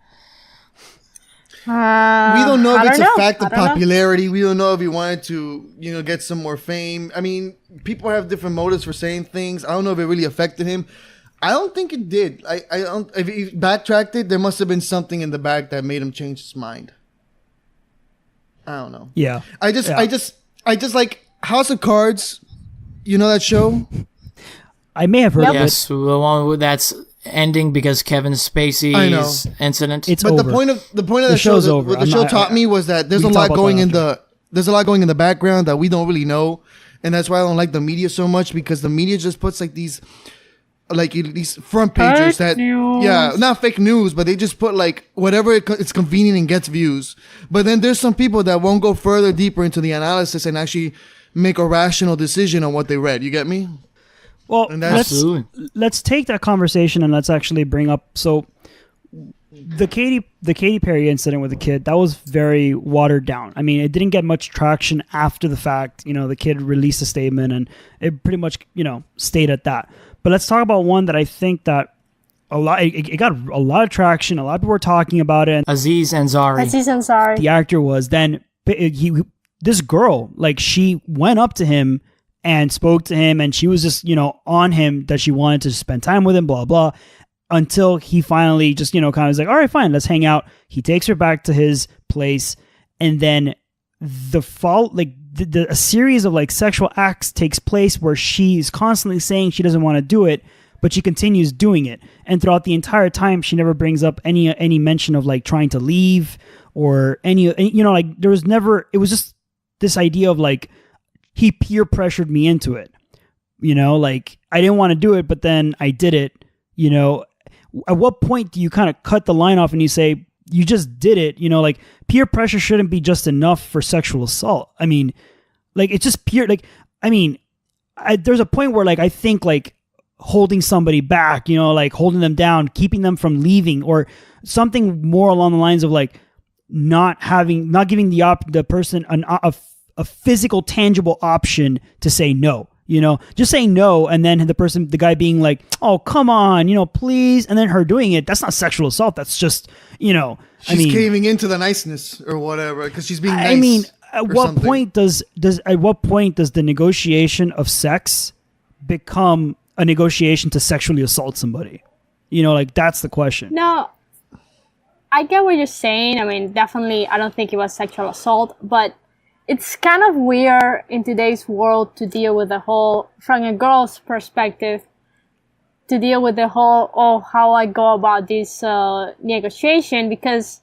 We don't know if it's a fact of popularity. We don't know if he wanted to, get some more fame. I mean, people have different motives for saying things. I don't know if it really affected him. I don't think it did. I don't. If he backtracked it, there must have been something in the back that made him change his mind. I don't know. Yeah. I just like House of Cards. You know that show? I may have heard of it. Yes, the one that's ending because Kevin Spacey's incident. It's but over. the point of the show, what the show taught me was that there's a lot going in the background that we don't really know, and that's why I don't like the media so much, because the media just puts like these like these front pages Fake news. not fake news, but they just put like whatever it's convenient and gets views. But then there's some people that won't go further deeper into the analysis and actually make a rational decision on what they read. You get me? Well, And that's- let's take that conversation and let's actually bring up the Katy Perry incident with the kid. That was very watered down. I mean, it didn't get much traction after the fact. You know, the kid released a statement and it pretty much, you know, stayed at that. But let's talk about one that I think that it got a lot of traction. A lot of people were talking about it. Aziz Ansari. Aziz Ansari. The actor was then this girl, like, she went up to him and spoke to him, and she was just, you know, on him that she wanted to spend time with him, blah blah, until he finally just, you know, kind of was like, all right, fine, let's hang out. He takes her back to his place, and then a series of like sexual acts takes place where she's constantly saying she doesn't want to do it, but she continues doing it. And throughout the entire time, she never brings up any mention of like trying to leave or any, you know, like there was never, it was just this idea of like, he peer pressured me into it, you know, like I didn't want to do it, but then I did it, you know. At what point do you kind of cut the line off and you say, you just did it, you know, like peer pressure shouldn't be just enough for sexual assault. I mean, like it's just pure, like, I mean, there's a point where like, I think like holding somebody back, you know, like holding them down, keeping them from leaving, or something more along the lines of like not giving the person a physical, tangible option to say no, you know, just saying no. And then the guy being like, oh, come on, you know, please. And then her doing it. That's not sexual assault. That's just, you know, she's caving into the niceness or whatever, because she's being nice. I mean, at what something. point does the negotiation of sex become a negotiation to sexually assault somebody? You know, like that's the question. No, I get what you're saying. I mean, definitely, I don't think it was sexual assault, but it's kind of weird in today's world to deal with the whole, from a girl's perspective, to deal with the whole, how I go about this negotiation, because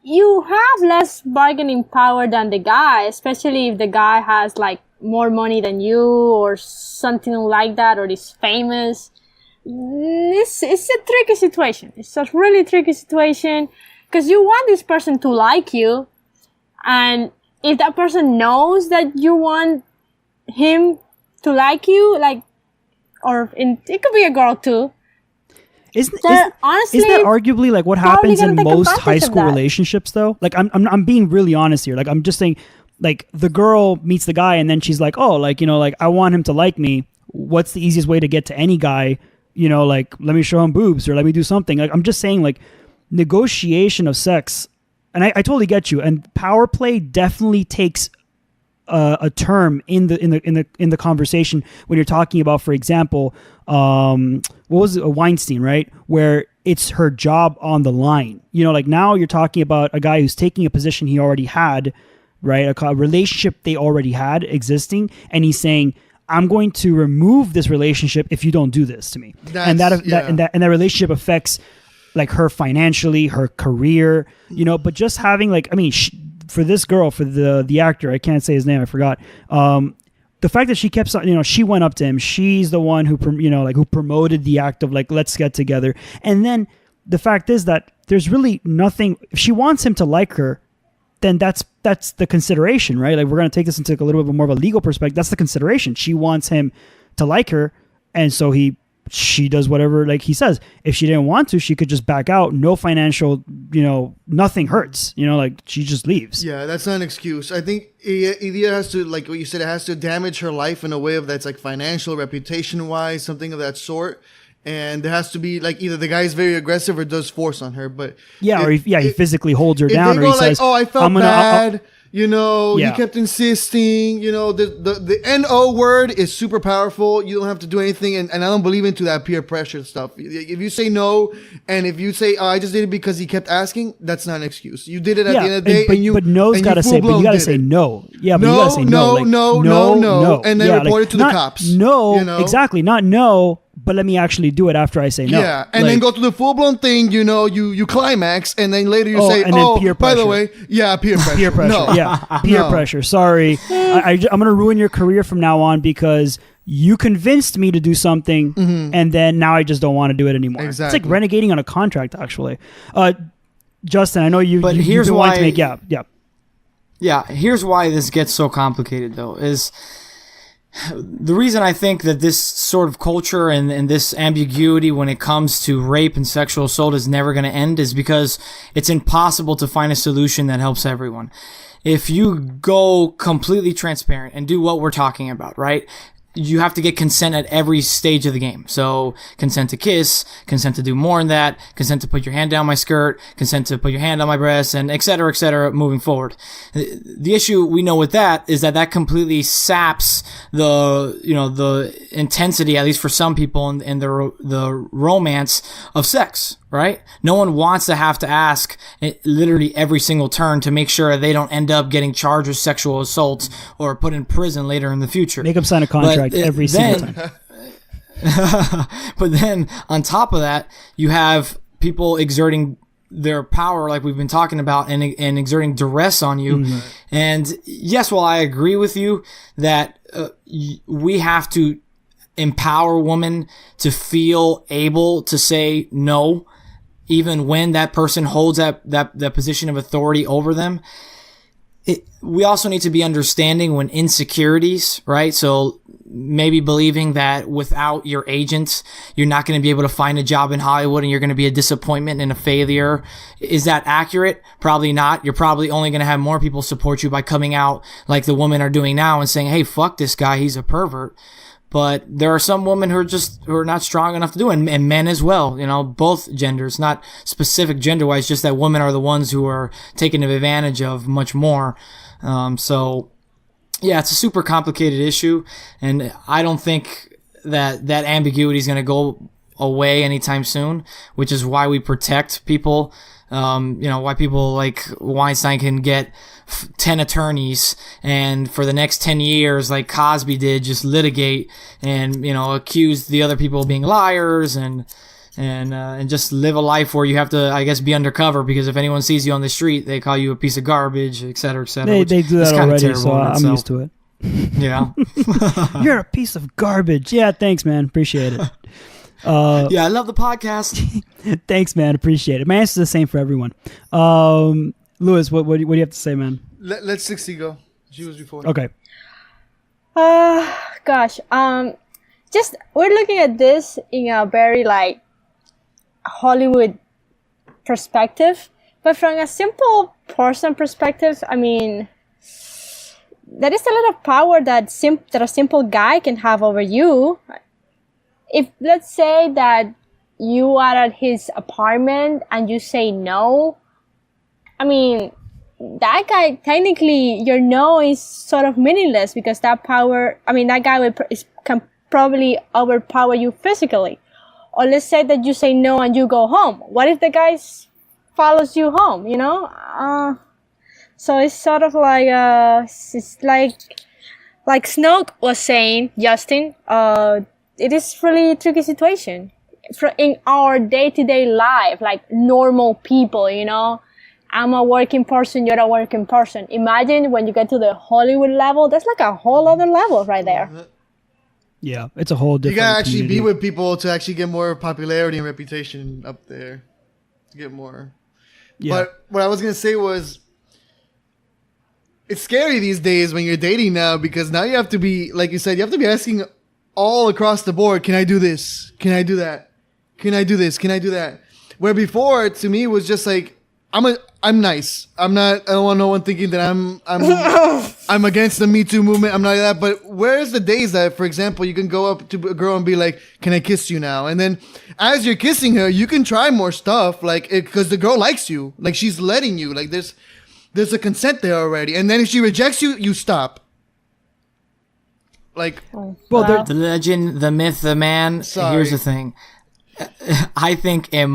you have less bargaining power than the guy, especially if the guy has like more money than you or something like that, or is famous. It's a tricky situation. It's a really tricky situation because you want this person to like you, and if that person knows that you want him to like you, like, it could be a girl too. Isn't that arguably like what happens in most high school relationships though? Like I'm being really honest here. Like I'm just saying, like the girl meets the guy and then she's like, oh, like, you know, like I want him to like me. What's the easiest way to get to any guy? You know, like let me show him boobs or let me do something. Like I'm just saying, like negotiation of sex. And I totally get you. And power play definitely takes a term in the conversation when you're talking about, for example, what was it, Weinstein, right? Where it's her job on the line. You know, like now you're talking about a guy who's taking a position he already had, right? A relationship they already had existing, and he's saying, I'm going to remove this relationship if you don't do this to me. And that relationship affects like her financially, her career, you know. But just having like, I mean, for this girl, for the actor, I can't say his name, I forgot. The fact that she kept, you know, she went up to him. She's the one who, you know, like who promoted the act of like, let's get together. And then the fact is that there's really nothing. If she wants him to like her, then that's the consideration, right? Like we're gonna take this into like a little bit more of a legal perspective. That's the consideration. She wants him to like her, and so she does whatever like he says. If she didn't want to, she could just back out. No financial, you know, nothing hurts. You know, like she just leaves. Yeah, that's not an excuse. I think it either has to, like what you said, it has to damage her life in a way of that's like financial, reputation wise, something of that sort. And there has to be like either the guy's very aggressive or does force on her. But yeah, he physically holds her down, or he says, "Oh, I felt bad." You know, he kept insisting. You know, the NO word is super powerful. You don't have to do anything, and I don't believe into that peer pressure stuff. If you say no, and if you say, "Oh, I just did it because he kept asking," that's not an excuse. You did it at the end of the day, but no's gotta say, but you gotta say no. Yeah, but you gotta say no. No, and then report it to the cops. No, you know? Exactly, not no. But let me actually do it after I say no. Yeah, and then go to the full-blown thing, you know, you climax, and then later you say, peer pressure. By the way, peer pressure. Peer pressure, peer pressure. Sorry, I'm going to ruin your career from now on because you convinced me to do something, and then now I just don't want to do it anymore. Exactly. It's like renegading on a contract, actually. Justin, I know you've here's been wanting why. to make Yeah, here's why this gets so complicated, though, is the reason I think that this sort of culture and this ambiguity when it comes to rape and sexual assault is never going to end is because it's impossible to find a solution that helps everyone. If you go completely transparent and do what we're talking about, right? You have to get consent at every stage of the game. So consent to kiss, consent to do more than that, consent to put your hand down my skirt, consent to put your hand on my breast, and et cetera, moving forward. The issue we know with that is that completely saps the intensity, at least for some people, and the romance of sex, right? No one wants to have to ask literally every single turn to make sure they don't end up getting charged with sexual assault or put in prison later in the future. Make them sign a contract every single time. But then on top of that, you have people exerting their power, like we've been talking about, and exerting duress on you. Mm-hmm. And yes, while I agree with you that we have to empower women to feel able to say no, even when that person holds that position of authority over them. We also need to be understanding when insecurities, right? So maybe believing that without your agent, you're not going to be able to find a job in Hollywood and you're going to be a disappointment and a failure. Is that accurate? Probably not. You're probably only going to have more people support you by coming out like the women are doing now and saying, hey, fuck this guy, he's a pervert. But there are some women who are not strong enough to do it, and men as well, both genders, not specific gender-wise, just that women are the ones who are taken advantage of much more. So, yeah, it's a super complicated issue, and I don't think that ambiguity is going to go away anytime soon, which is why we protect people. Why people like Weinstein can get 10 attorneys and for the next 10 years, like Cosby did, just litigate and, accuse the other people of being liars and just live a life where you have to, I guess, be undercover because if anyone sees you on the street, they call you a piece of garbage, et cetera, et cetera. They do that already, so I'm used to it. Yeah. You're a piece of garbage. Yeah, thanks, man. Appreciate it. Yeah, I love the podcast. Thanks, man. Appreciate it. My answer's the same for everyone. Louis, what do you have to say, man? Let 60 go. She was before. Okay. Gosh. Just we're looking at this in a very like Hollywood perspective, but from a simple person perspective, I mean, there is a lot of power that a simple guy can have over you. If let's say that you are at his apartment and you say no, I mean, that guy, technically, your no is sort of meaningless because that guy can probably overpower you physically. Or let's say that you say no and you go home. What if the guy follows you home, So it's sort of like, it's like Snoke was saying, Justin, it is really a tricky situation. In our day-to-day life, like normal people, I'm a working person, you're a working person. Imagine when you get to the Hollywood level, that's like a whole other level right there. Yeah, it's a whole different You gotta actually community. be with people to actually get more popularity and reputation up there. To get more. Yeah. But what I was gonna say was, it's scary these days when you're dating now because now you have to be, like you said, you have to be asking all across the board, can I do this? Can I do that? Can I do this? Can I do that? Where before, to me, it was just like, I'm nice. I don't want no one thinking that I'm against the Me Too movement. I'm not like that. But where's the days that, for example, you can go up to a girl and be like, can I kiss you now? And then as you're kissing her, you can try more stuff, like, because the girl likes you. Like, she's letting you. Like, there's a consent there already. And then if she rejects you, you stop. Like, the legend, the myth, the man. Sorry. Here's the thing. I think at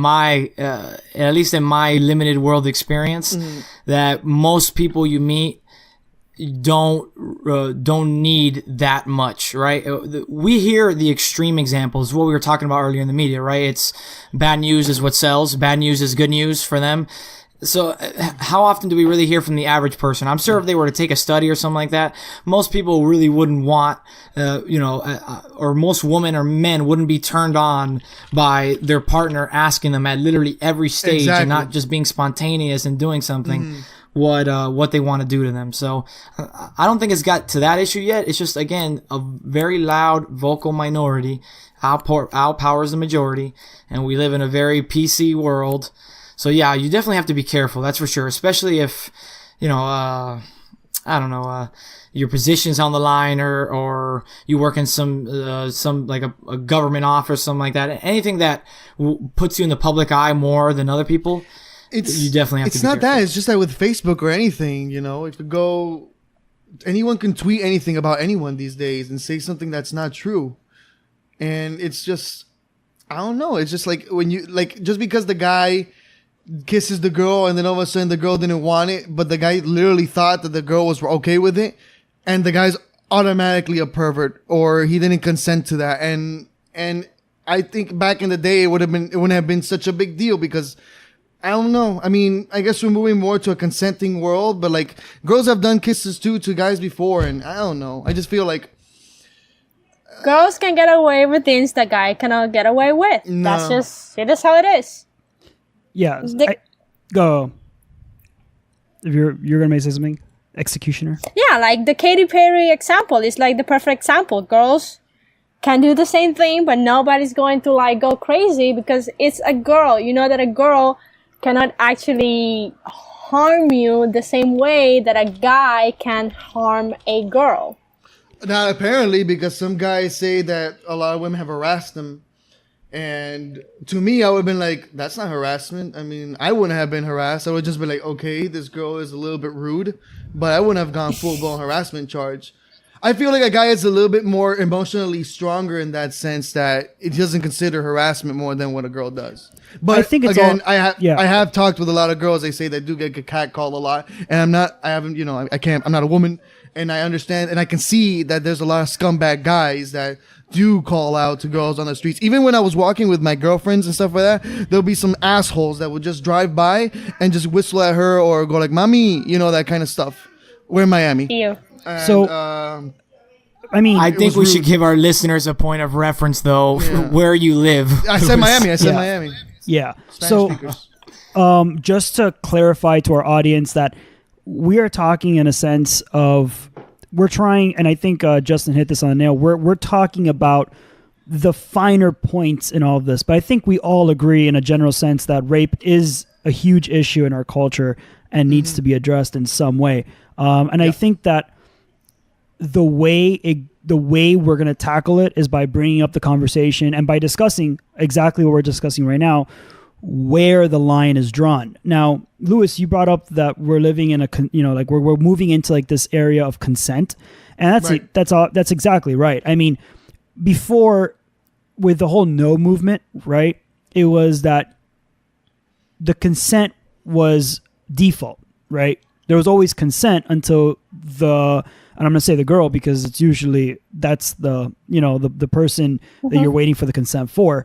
least in my limited world experience, that most people you meet don't need that much, right? We hear the extreme examples, what we were talking about earlier in the media, right? It's bad news is what sells. Bad news is good news for them. So how often do we really hear from the average person? I'm sure if they were to take a study or something like that, most people really wouldn't want, or most women or men wouldn't be turned on by their partner asking them at literally every stage and not just being spontaneous and doing something what they want to do to them. So I don't think it's got to that issue yet. It's just, again, a very loud vocal minority outpowers the majority, and we live in a very PC world. So yeah, you definitely have to be careful. That's for sure. Especially if, I don't know, your position's on the line, or you work in some like a government office, something like that. Anything that puts you in the public eye more than other people, you definitely have to be careful. It's not that. It's just that with Facebook or anything, if you go, anyone can tweet anything about anyone these days and say something that's not true. And it's just, I don't know. It's just like when you, like, just because the guy kisses the girl and then all of a sudden the girl didn't want it, but the guy literally thought that the girl was okay with it, and the guy's automatically a pervert, or he didn't consent to that. And I think back in the day it wouldn't have been such a big deal, because I don't know. I mean, I guess we're moving more to a consenting world, but like, girls have done kisses too to guys before, and I don't know. I just feel like girls can get away with things that guy cannot get away with. No. That's just, it is how it is. Yeah, go. If you're gonna say something, Executioner. Yeah, like the Katy Perry example is like the perfect example. Girls can do the same thing, but nobody's going to like go crazy because it's a girl. You know that a girl cannot actually harm you the same way that a guy can harm a girl. Not apparently, because some guys say that a lot of women have harassed them. And to me, I would have been like, that's not harassment. I mean, I wouldn't have been harassed. I would just be like, okay, this girl is a little bit rude, but I wouldn't have gone full-blown harassment charge. I feel like a guy is a little bit more emotionally stronger in that sense, that it doesn't consider harassment more than what a girl does. But I think it's again, all, I have talked with a lot of girls. They say they do get catcalled a lot, and I'm not a woman, and I understand, and I can see that there's a lot of scumbag guys that do call out to girls on the streets. Even when I was walking with my girlfriends and stuff like that, there'll be some assholes that would just drive by and just whistle at her or go like, "Mommy," that kind of stuff. We're in Miami. Ew. And, so, I mean, I think we should give our listeners a point of reference, though, where you live. I said Miami. Miami. Yeah. Spanish so, just to clarify to our audience that we are talking in a sense of, we're trying, and I think Justin hit this on the nail, we're talking about the finer points in all of this, but I think we all agree in a general sense that rape is a huge issue in our culture and needs to be addressed in some way. I think that the way we're going to tackle it is by bringing up the conversation and by discussing exactly what we're discussing right now, where the line is drawn. Now, Lewis, you brought up that we're living in we're moving into like this area of consent, and that's exactly right. I mean, before, with the whole no movement, right? It was that the consent was default, right? There was always consent until and I'm going to say the girl because it's usually, that's the person that you're waiting for the consent for.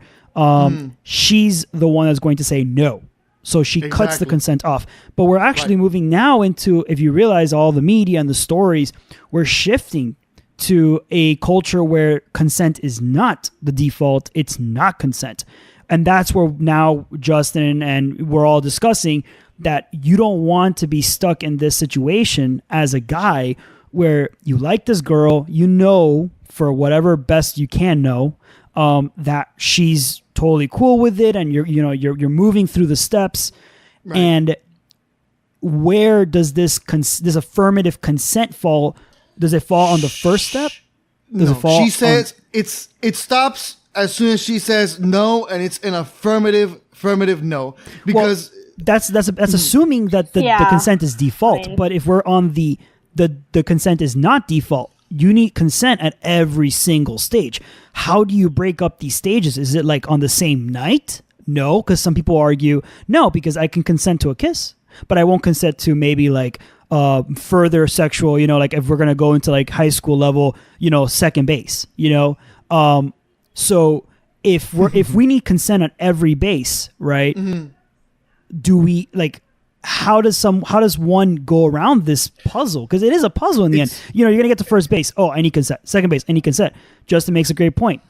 She's the one that's going to say no. So she cuts the consent off. But we're actually moving now into, if you realize all the media and the stories, we're shifting to a culture where consent is not the default. It's not consent. And that's where now Justin and we're all discussing that you don't want to be stuck in this situation as a guy where you like this girl, for whatever best you can know, that she's totally cool with it, and you're moving through the steps, and where does this affirmative consent fall? Does it fall on the first step? Does it fall? She says it stops as soon as she says no, and it's an affirmative no, because that's assuming that the consent is default. But if we're on the consent is not default, you need consent at every single stage. How do you break up these stages? Is it like on the same night? No, because some people argue, no, because I can consent to a kiss, but I won't consent to maybe like further sexual, like if we're going to go into like high school level, second base, so if we need consent at every base, right? Do we how does one go around this puzzle? Because it is a puzzle in the end. You know, you're gonna get to first base. Oh, I need consent. Second base, I need consent. Justin makes a great point.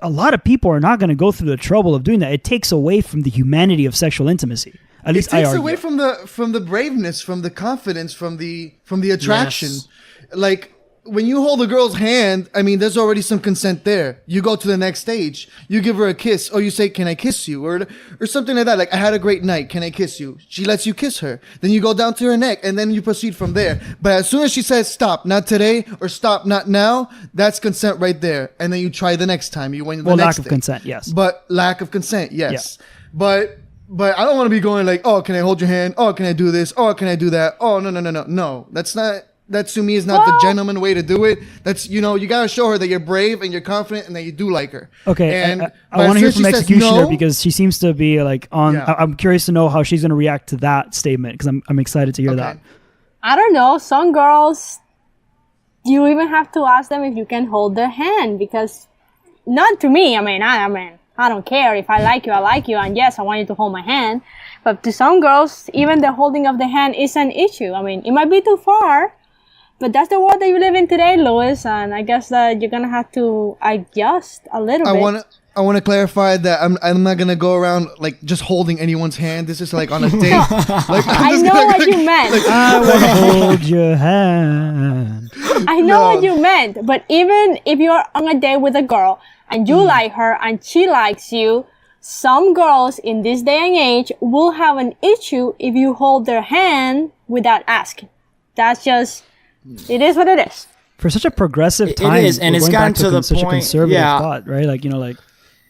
A lot of people are not going to go through the trouble of doing that. It takes away from the humanity of sexual intimacy. At least it takes away from the braveness, from the confidence, from the attraction. Yes. Like when you hold a girl's hand, I mean, there's already some consent there. You go to the next stage. You give her a kiss, or you say, "Can I kiss you?" or something like that. Like, "I had a great night. Can I kiss you?" She lets you kiss her. Then you go down to her neck, and then you proceed from there. But as soon as she says, "Stop, not today," or "Stop, not now," that's consent right there. And then you try the next time. You win the next lack of day. consent, yes. But lack of consent, yes. Yeah. But I don't want to be going like, "Oh, can I hold your hand? Oh, can I do this? Oh, can I do that? Oh, no. No, that's not. That to me is not the gentleman way to do it. That's, you know, you gotta show her that you're brave and you're confident and that you do like her. Okay, and I want to hear from Executioner no, because she seems to be like on. Yeah. I'm curious to know how she's going to react to that statement because I'm excited to hear that. I don't know. Some girls, you even have to ask them if you can hold their hand, because not to me. I mean, I don't care. If I like you, I like you, and yes, I want you to hold my hand. But to some girls, even the holding of the hand is an issue. I mean, it might be too far. But that's the world that you live in today, Louis, and I guess that you're gonna have to adjust a little bit. I want to clarify that I'm not gonna go around like just holding anyone's hand. This is like on a date. Like, I know what you meant. I want to hold your hand. I know what you meant. But even if you're on a date with a girl and you like her and she likes you, some girls in this day and age will have an issue if you hold their hand without asking. That's just. It is what it is. For such a progressive time, it is, and it's gotten to the such a point. conservative thought, right? Like, you know, like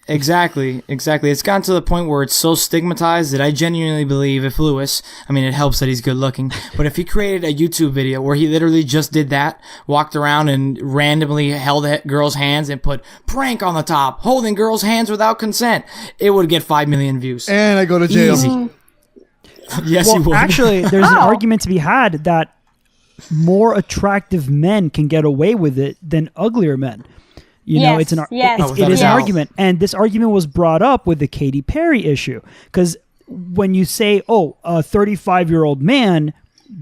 exactly. It's gotten to the point where it's so stigmatized that I genuinely believe if Lewis, I mean, it helps that he's good looking, but if he created a YouTube video where he literally just did that, walked around and randomly held girls' hands and put prank on the top, holding girls' hands without consent, it would get 5 million views. And I go to jail. Easy. Yes, well, he would. actually, there's an argument to be had that more attractive men can get away with it than uglier men. You know, it's an argument. And this argument was brought up with the Katy Perry issue. Because when you say, oh, a 35-year-old man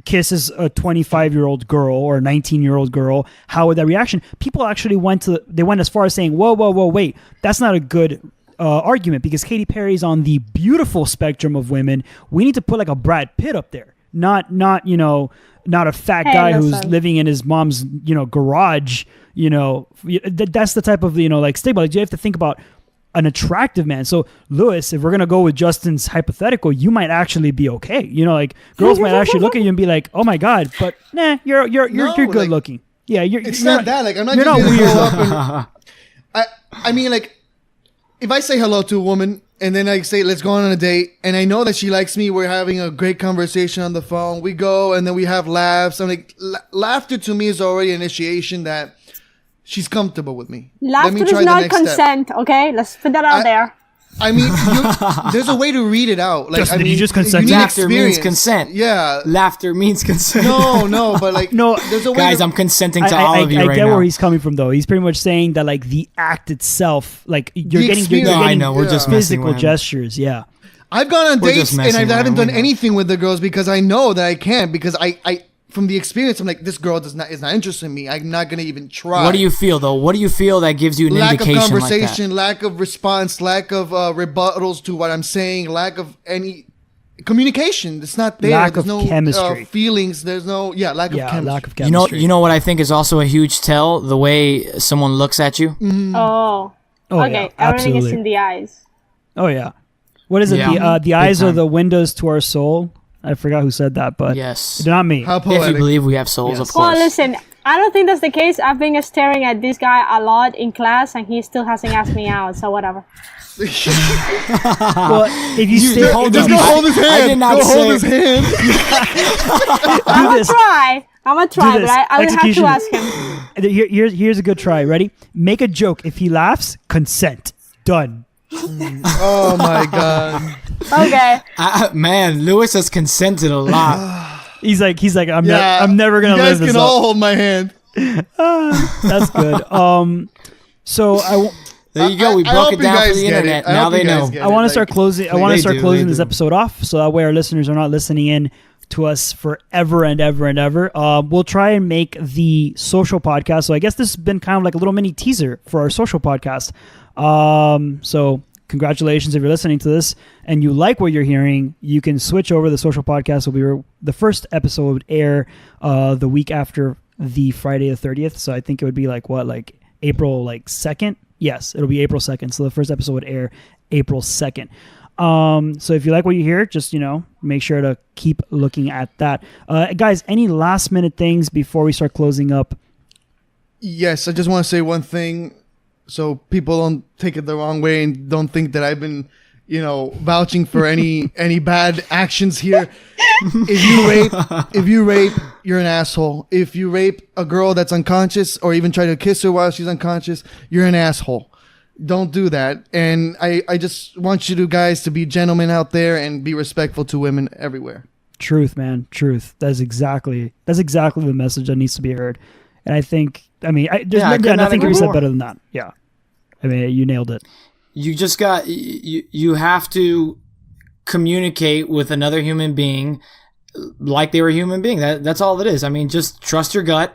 kisses a 25-year-old girl or a 19-year-old girl, how would that reaction? People actually went as far as saying, whoa, wait, that's not a good argument because Katy Perry's on the beautiful spectrum of women. We need to put like a Brad Pitt up there. Not a fat guy who's living in his mom's, garage, that's the type of, like stigma. Like you have to think about an attractive man. So Lewis, if we're going to go with Justin's hypothetical, you might actually be okay. Like girls might actually look at you and be like, oh my God, but nah, you're good looking. Yeah. It's not that. Like, I'm not you're just not going to weird. go up and, I mean, like, if I say hello to a woman and then I say, let's go on a date, and I know that she likes me, we're having a great conversation on the phone, we go and then we have laughs. I'm like, laughter to me is already an initiation that she's comfortable with me. Laughter is not consent, okay? Let's put that out there. I mean, there's a way to read it out. Like, Justin, I mean, you just consent. Laughter means consent. Yeah. Laughter means consent. No, but like, no, there's a way. Guys, I'm consenting to all of you right now. I get where he's coming from, though. He's pretty much saying that, like, the act itself, like, you're getting I know, we're just physical gestures. Yeah. I've gone on dates and I haven't done anything with the girls because I know that I can't, because I from the experience, I'm like, this girl is not interested in me. I'm not going to even try. What do you feel, though? What do you feel that gives you an indication Lack of conversation, like lack of response, lack of rebuttals to what I'm saying, lack of any communication. It's not there. Lack There's of no chemistry. Feelings. There's no, lack of chemistry. Lack of chemistry. You know what I think is also a huge tell? The way someone looks at you. Mm-hmm. Oh, okay. Yeah, Everything is absolutely. in the eyes. Oh, yeah. What is it? Yeah. The eyes are the windows to our soul. I forgot who said that, but yes, not me. How if poetic. you believe we have souls, of Well, course. listen, I don't think that's the case. I've been staring at this guy a lot in class, and he still hasn't asked me out, so whatever. Well, if you stay, Just go hold his hand. I did not go say- hold his hand. I'm gonna this. try. I'm gonna try, this. but I will have to Executioner. ask him. Here's a good try. Ready? Make a joke. If he laughs, consent. Done. Oh my God. Okay. Man, Lewis has consented a lot. He's like, I'm never gonna you live guys this can up. all hold my hand. That's good. So There you go. We I broke hope it you down for guys the get internet. it. I Now hope they you guys know. get I want to Like, start closing. I want to They start do, closing they this do. episode off, so that way our listeners are not listening in to us forever and ever and ever. We'll try and make the social podcast. So I guess this has been kind of like a little mini teaser for our social podcast. So congratulations if you're listening to this and you like what you're hearing. You can switch over. The social podcast will be the first episode would air the week after the Friday the 30th. So I think it would be like April 2nd. Yes, it'll be April 2nd. So the first episode would air April 2nd. So if you like what you hear, just, make sure to keep looking at that. Guys, any last minute things before we start closing up? Yes, I just want to say one thing so people don't take it the wrong way and don't think that I've been, vouching for any bad actions here. If you rape, you're an asshole. If you rape a girl that's unconscious or even try to kiss her while she's unconscious, you're an asshole. Don't do that. And I just want you to be gentlemen out there and be respectful to women everywhere. Truth, man. Truth. That's exactly the message that needs to be heard. And I think, there's nothing can be said better than that. Yeah. You nailed it. You just got, you have to communicate with another human being like they were a human being. That's all it is. Just trust your gut.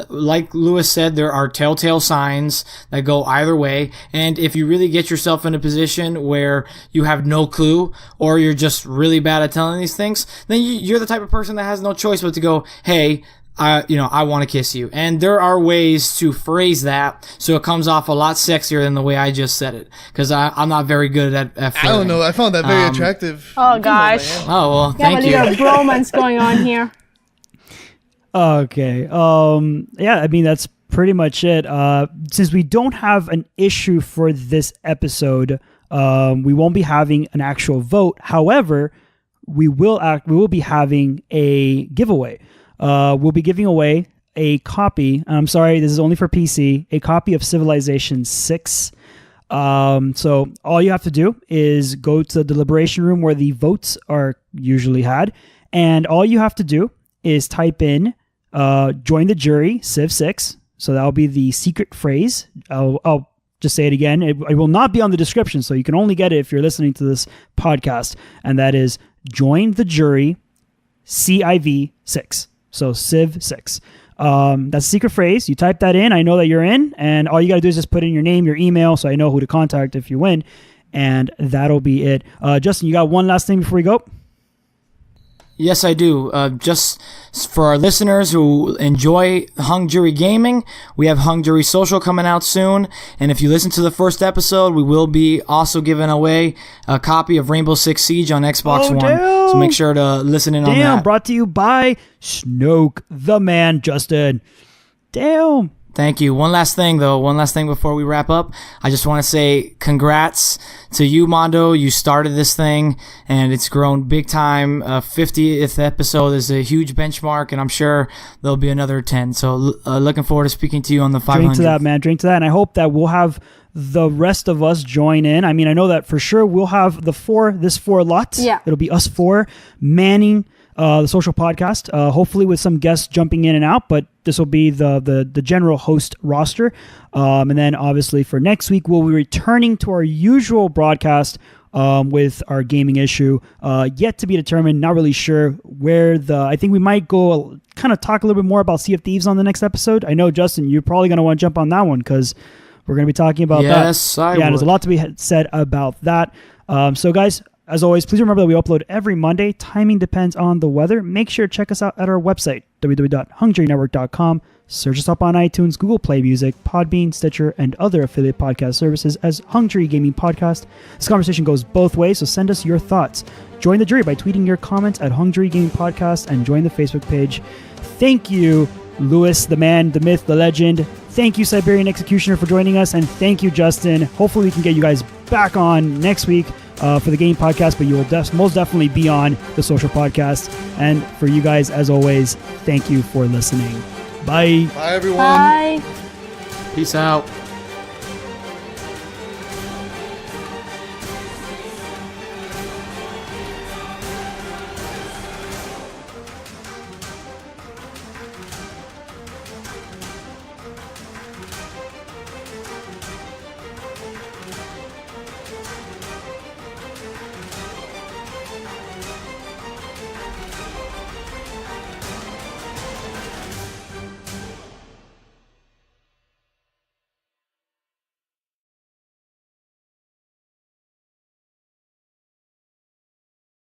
Like Lewis said, there are telltale signs that go either way. And if you really get yourself in a position where you have no clue or you're just really bad at telling these things, then you're the type of person that has no choice but to go, hey, I want to kiss you. And there are ways to phrase that so it comes off a lot sexier than the way I just said it. Because I'm not very good at flirting. I don't know. I found that very attractive. Oh, gosh. Oh, well, We have thank a you. little bromance going on here. Okay. That's pretty much it. Since we don't have an issue for this episode, we won't be having an actual vote. However, we will be having a giveaway. We'll be giving away a copy. I'm sorry, this is only for PC. A copy of Civilization 6. So all you have to do is go to the deliberation room where the votes are usually had, and all you have to do is type in join the jury, Civ 6. So that'll be the secret phrase. I'll just say it again. It will not be on the description, so you can only get it if you're listening to this podcast, and that is join the jury, CIV 6. So Civ 6. That's a secret phrase. You type that in. I know that you're in, and all you got to do is just put in your name, your email, so I know who to contact if you win, and that'll be it. Justin, you got one last thing before we go? Yes, I do. Just for our listeners who enjoy Hung Jury Gaming, we have Hung Jury Social coming out soon. And if you listen to the first episode, we will be also giving away a copy of Rainbow Six Siege on Xbox One. Damn. So make sure to listen in on that. Brought to you by Snoke, the man, Justin. Damn. Thank you. One last thing before we wrap up. I just want to say congrats to you, Mondo. You started this thing, and it's grown big time. 50th episode is a huge benchmark, and I'm sure there'll be another 10. So looking forward to speaking to you on the 500. Drink to that, man. Drink to that. And I hope that we'll have the rest of us join in. I know that for sure we'll have this four lots. Yeah. It'll be us four manning the social podcast, hopefully with some guests jumping in and out, but this will be the general host roster. And then obviously for next week, we'll be returning to our usual broadcast with our gaming issue. Yet to be determined, not really sure where I think we might go kind of talk a little bit more about Sea of Thieves on the next episode. I know, Justin, you're probably going to want to jump on that one because we're going to be talking about that. Yes, I would. There's a lot to be said about that. So guys, as always, please remember that we upload every Monday. Timing depends on the weather. Make sure to check us out at our website, www.hungjurynetwork.com. Search us up on iTunes, Google Play Music, Podbean, Stitcher, and other affiliate podcast services as Hung Jury Gaming Podcast. This conversation goes both ways, so send us your thoughts. Join the jury by tweeting your comments at Hung Jury Gaming Podcast and join the Facebook page. Thank you, Lewis, the man, the myth, the legend. Thank you, Siberian Executioner, for joining us, and thank you, Justin. Hopefully we can get you guys back on next week for the game podcast, but you will most definitely be on the social podcast. And for you guys, as always, thank you for listening. Bye. Bye, everyone. Bye. Peace out.